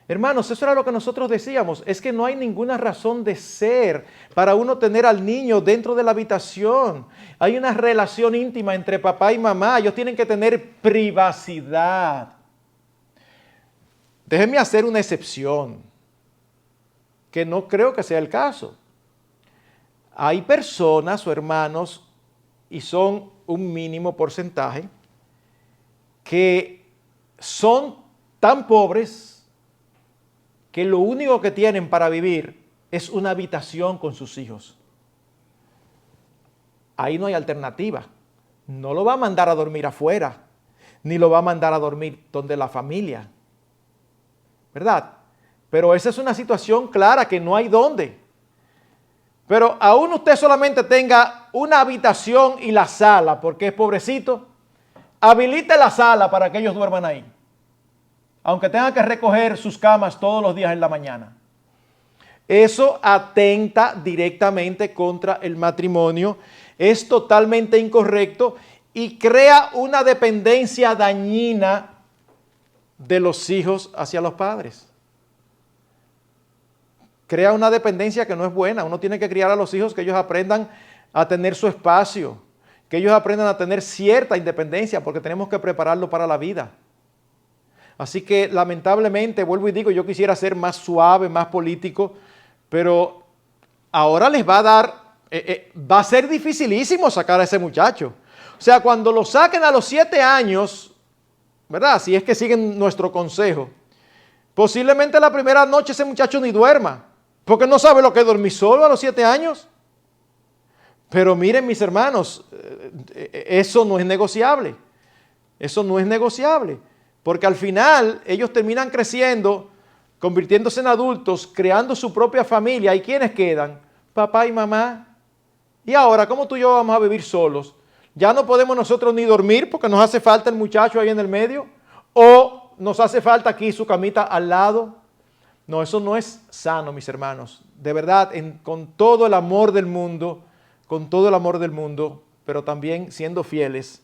Hermanos, eso era lo que nosotros decíamos, es que no hay ninguna razón de ser para uno tener al niño dentro de la habitación. Hay una relación íntima entre papá y mamá, ellos tienen que tener privacidad. Déjenme hacer una excepción, que no creo que sea el caso. Hay personas o hermanos, y son un mínimo porcentaje, que son tan pobres que lo único que tienen para vivir es una habitación con sus hijos. Ahí no hay alternativa. No lo va a mandar a dormir afuera, ni lo va a mandar a dormir donde la familia. ¿Verdad? Pero esa es una situación clara que no hay dónde. Pero aún usted solamente tenga una habitación y la sala, porque es pobrecito, habilite la sala para que ellos duerman ahí. aunque tengan que recoger sus camas todos los días en la mañana. Eso atenta directamente contra el matrimonio, es totalmente incorrecto y crea una dependencia dañina de los hijos hacia los padres. Crea una dependencia que no es buena. Uno tiene que criar a los hijos que ellos aprendan a tener su espacio, que ellos aprendan a tener cierta independencia, porque tenemos que prepararlo para la vida. Así que lamentablemente, vuelvo y digo, yo quisiera ser más suave, más político, pero ahora les va a dar, va a ser dificilísimo sacar a ese muchacho. O sea, cuando lo saquen a los 7 años, ¿verdad? Si es que siguen nuestro consejo, posiblemente la primera noche ese muchacho ni duerma, porque no sabe lo que es dormir solo a los 7 años. Pero miren, mis hermanos, eso no es negociable. Eso no es negociable. Porque al final ellos terminan creciendo, convirtiéndose en adultos, creando su propia familia. ¿Y quiénes quedan? Papá y mamá. Y ahora, ¿cómo tú y yo vamos a vivir solos? Ya no podemos nosotros ni dormir porque nos hace falta el muchacho ahí en el medio. O nos hace falta aquí su camita al lado. No, eso no es sano, mis hermanos. De verdad, con todo el amor del mundo, pero también siendo fieles,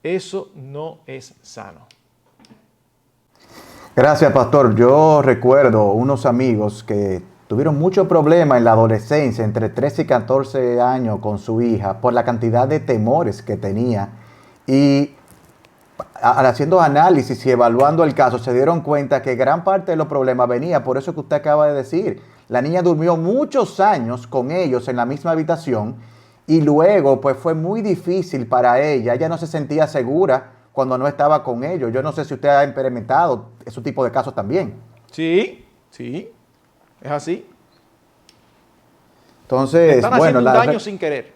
eso no es sano. Gracias, pastor. Yo recuerdo unos amigos que tuvieron mucho problema en la adolescencia, entre 13 y 14 años, con su hija, por la cantidad de temores que tenía. Y haciendo análisis y evaluando el caso, se dieron cuenta que gran parte de los problemas venía por eso que usted acaba de decir. La niña durmió muchos años con ellos en la misma habitación y luego pues fue muy difícil para ella. Ella no se sentía segura cuando no estaba con ellos. Yo no sé si usted ha experimentado ese tipo de casos también. Sí, es así. Entonces, le están haciendo un daño sin querer.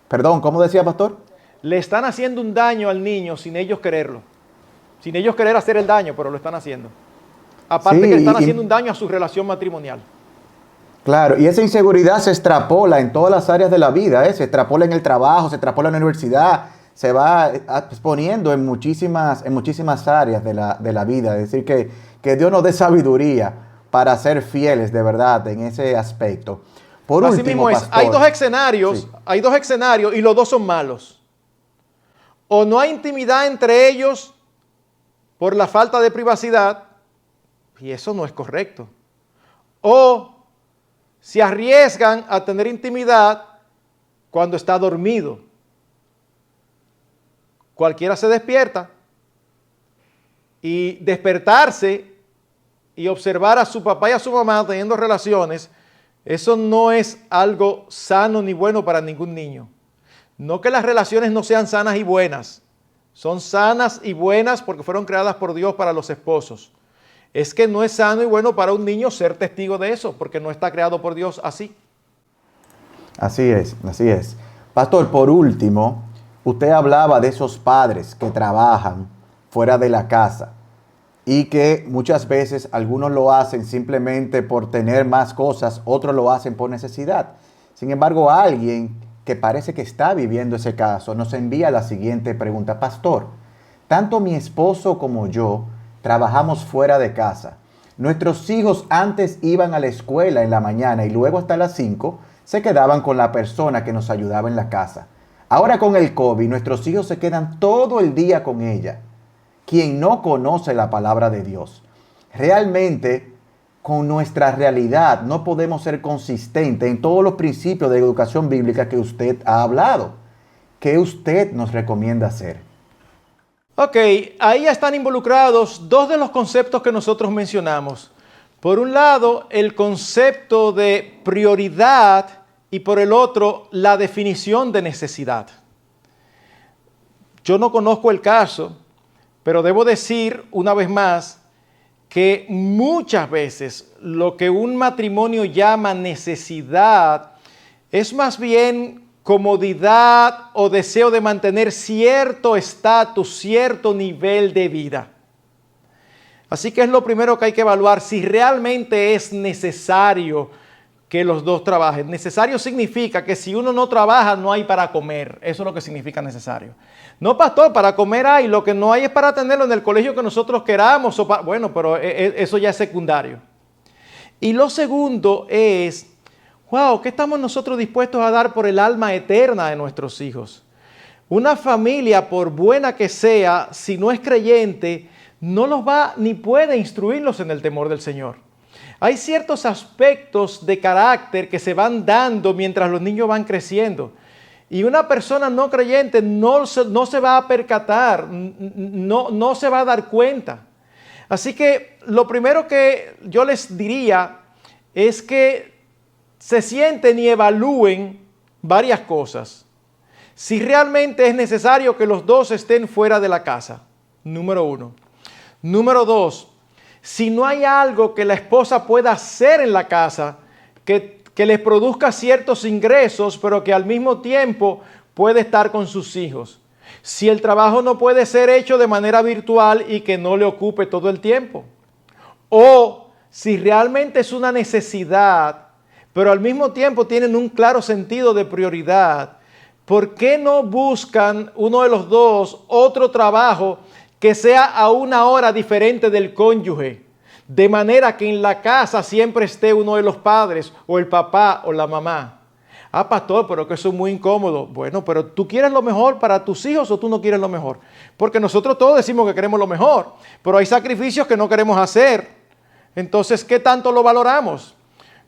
Perdón, ¿cómo decía, pastor? Le están haciendo un daño al niño sin ellos quererlo. Sin ellos querer hacer el daño, pero lo están haciendo. Aparte que le están haciendo un daño a su relación matrimonial. Claro, y esa inseguridad se extrapola en todas las áreas de la vida, se extrapola en el trabajo, se extrapola en la universidad, se va exponiendo en muchísimas áreas de la vida. Es decir, que Dios nos dé sabiduría para ser fieles de verdad en ese aspecto. Por Así último, mismo es, pastor, hay dos escenarios y los dos son malos. O no hay intimidad entre ellos por la falta de privacidad, y eso no es correcto. O se arriesgan a tener intimidad cuando está dormido. Cualquiera se despierta y despertarse y observar a su papá y a su mamá teniendo relaciones, eso no es algo sano ni bueno para ningún niño. No que las relaciones no sean sanas y buenas, son sanas y buenas porque fueron creadas por Dios para los esposos. Es que no es sano y bueno para un niño ser testigo de eso, porque no está creado por Dios así. Así es. Pastor, por último, usted hablaba de esos padres que trabajan fuera de la casa y que muchas veces algunos lo hacen simplemente por tener más cosas, otros lo hacen por necesidad. Sin embargo, alguien que parece que está viviendo ese caso nos envía la siguiente pregunta. Pastor, tanto mi esposo como yo trabajamos fuera de casa. Nuestros hijos antes iban a la escuela en la mañana y luego hasta las 5 se quedaban con la persona que nos ayudaba en la casa. Ahora con el COVID, nuestros hijos se quedan todo el día con ella. Quien no conoce la palabra de Dios. Realmente, con nuestra realidad, no podemos ser consistentes en todos los principios de educación bíblica que usted ha hablado. ¿Qué usted nos recomienda hacer? Ok, ahí están involucrados dos de los conceptos que nosotros mencionamos. Por un lado, el concepto de prioridad y por el otro, la definición de necesidad. Yo no conozco el caso, pero debo decir una vez más que muchas veces lo que un matrimonio llama necesidad es más bien comodidad o deseo de mantener cierto estatus, cierto nivel de vida. Así que es lo primero que hay que evaluar, si realmente es necesario que los dos trabajen. Necesario significa que si uno no trabaja, no hay para comer. Eso es lo que significa necesario. No, pastor, para comer hay, lo que no hay es para tenerlo en el colegio que nosotros queramos. Bueno, pero eso ya es secundario. Y lo segundo es, wow, ¿qué estamos nosotros dispuestos a dar por el alma eterna de nuestros hijos? Una familia, por buena que sea, si no es creyente, no los va ni puede instruirlos en el temor del Señor. Hay ciertos aspectos de carácter que se van dando mientras los niños van creciendo. Y una persona no creyente no se va a percatar, no se va a dar cuenta. Así que lo primero que yo les diría es que se sienten y evalúen varias cosas. Si realmente es necesario que los dos estén fuera de la casa, número 1. Número 2, si no hay algo que la esposa pueda hacer en la casa que les produzca ciertos ingresos, pero que al mismo tiempo puede estar con sus hijos. Si el trabajo no puede ser hecho de manera virtual y que no le ocupe todo el tiempo. O si realmente es una necesidad, pero al mismo tiempo tienen un claro sentido de prioridad, ¿por qué no buscan uno de los dos otro trabajo que sea a una hora diferente del cónyuge? De manera que en la casa siempre esté uno de los padres, o el papá o la mamá. Ah, pastor, pero que eso es muy incómodo. Bueno, pero ¿tú quieres lo mejor para tus hijos o tú no quieres lo mejor? Porque nosotros todos decimos que queremos lo mejor, pero hay sacrificios que no queremos hacer. Entonces, ¿qué tanto lo valoramos?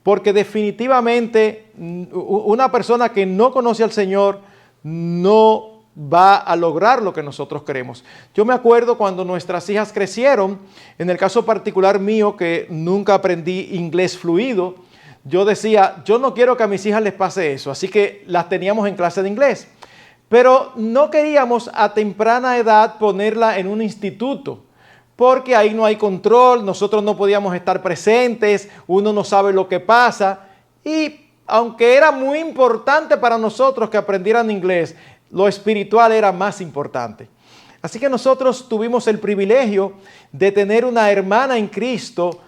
Porque definitivamente una persona que no conoce al Señor no va a lograr lo que nosotros queremos. Yo me acuerdo cuando nuestras hijas crecieron, en el caso particular mío, que nunca aprendí inglés fluido, yo decía, yo no quiero que a mis hijas les pase eso, así que las teníamos en clase de inglés. Pero no queríamos a temprana edad ponerla en un instituto, porque ahí no hay control, nosotros no podíamos estar presentes, uno no sabe lo que pasa, y aunque era muy importante para nosotros que aprendieran inglés, lo espiritual era más importante. Así que nosotros tuvimos el privilegio de tener una hermana en Cristo.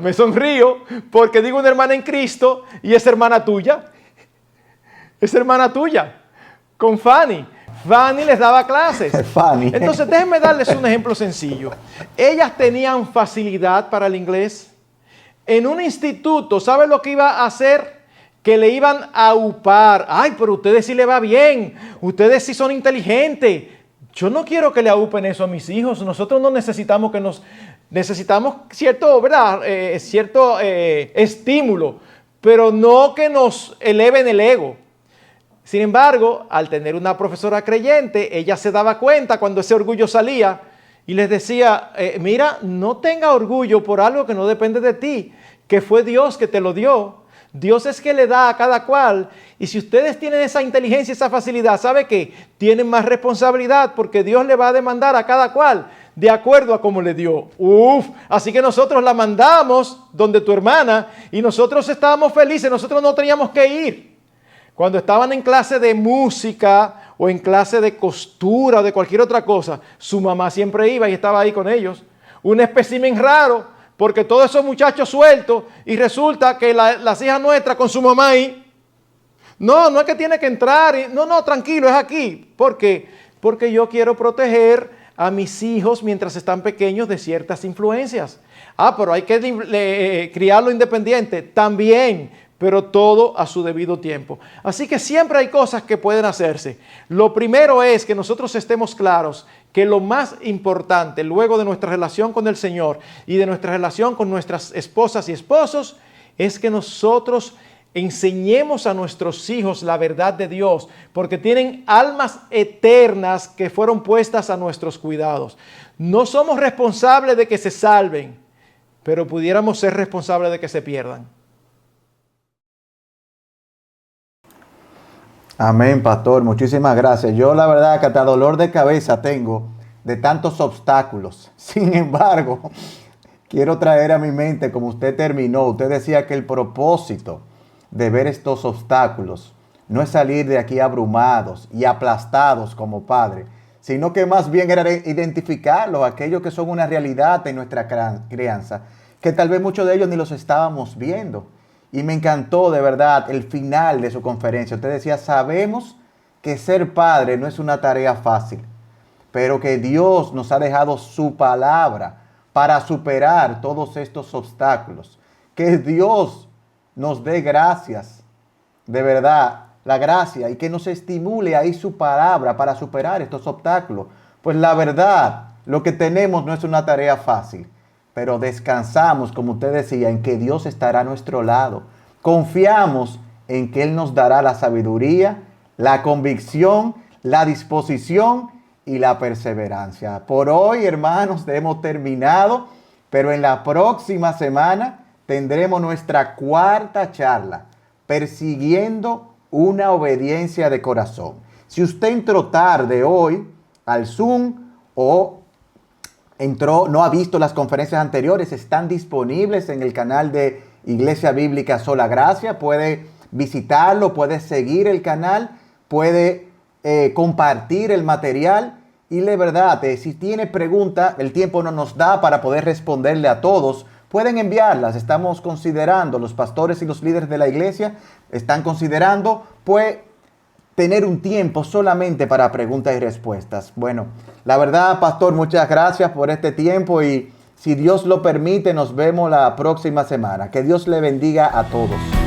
Me sonrío porque digo una hermana en Cristo y es hermana tuya. Es hermana tuya. Con Fanny. Fanny les daba clases. Fanny. Entonces déjenme darles un ejemplo sencillo. Ellas tenían facilidad para el inglés. En un instituto, ¿saben lo que iba a hacer? Que le iban a upar. Ay, pero ustedes sí le va bien. Ustedes sí son inteligentes. Yo no quiero que le upen eso a mis hijos. Nosotros no necesitamos que nos... Necesitamos cierto, ¿verdad? Cierto estímulo, pero no que nos eleven el ego. Sin embargo, al tener una profesora creyente, ella se daba cuenta cuando ese orgullo salía y les decía, mira, no tenga orgullo por algo que no depende de ti, que fue Dios que te lo dio. Dios es que le da a cada cual. Y si ustedes tienen esa inteligencia, esa facilidad, ¿sabe qué? Tienen más responsabilidad porque Dios le va a demandar a cada cual de acuerdo a cómo le dio. Así que nosotros la mandamos donde tu hermana y nosotros estábamos felices, nosotros no teníamos que ir. Cuando estaban en clase de música o en clase de costura o de cualquier otra cosa, su mamá siempre iba y estaba ahí con ellos. Un espécimen raro, porque todos esos muchachos sueltos y resulta que las hijas nuestras con su mamá ahí. No es que tiene que entrar. No, tranquilo, es aquí. ¿Por qué? Porque yo quiero proteger a mis hijos mientras están pequeños de ciertas influencias. Pero hay que criarlo independiente. También, pero todo a su debido tiempo. Así que siempre hay cosas que pueden hacerse. Lo primero es que nosotros estemos claros que lo más importante luego de nuestra relación con el Señor y de nuestra relación con nuestras esposas y esposos es que nosotros enseñemos a nuestros hijos la verdad de Dios, porque tienen almas eternas que fueron puestas a nuestros cuidados. No somos responsables de que se salven, pero pudiéramos ser responsables de que se pierdan. Amén, pastor. Muchísimas gracias. Yo la verdad que hasta dolor de cabeza tengo de tantos obstáculos. Sin embargo, quiero traer a mi mente, como usted terminó, usted decía que el propósito de ver estos obstáculos no es salir de aquí abrumados y aplastados como padre, sino que más bien era identificarlos, aquellos que son una realidad en nuestra crianza, que tal vez muchos de ellos ni los estábamos viendo. Y me encantó de verdad el final de su conferencia. Usted decía, sabemos que ser padre no es una tarea fácil, pero que Dios nos ha dejado su palabra para superar todos estos obstáculos. Que Dios nos dé gracias, de verdad, la gracia, y que nos estimule ahí su palabra para superar estos obstáculos. Pues la verdad, lo que tenemos no es una tarea fácil, pero descansamos, como usted decía, en que Dios estará a nuestro lado. Confiamos en que Él nos dará la sabiduría, la convicción, la disposición y la perseverancia. Por hoy, hermanos, hemos terminado, pero en la próxima semana tendremos nuestra cuarta charla, persiguiendo una obediencia de corazón. Si usted entró tarde hoy al Zoom o no ha visto las conferencias anteriores, están disponibles en el canal de Iglesia Bíblica Sola Gracia. Puede visitarlo, puede seguir el canal, puede compartir el material. Y de verdad, si tiene preguntas, el tiempo no nos da para poder responderle a todos. Pueden enviarlas. Estamos considerando, los pastores y los líderes de la iglesia están considerando, pues, tener un tiempo solamente para preguntas y respuestas. Bueno, la verdad, pastor, muchas gracias por este tiempo y si Dios lo permite, nos vemos la próxima semana. Que Dios le bendiga a todos.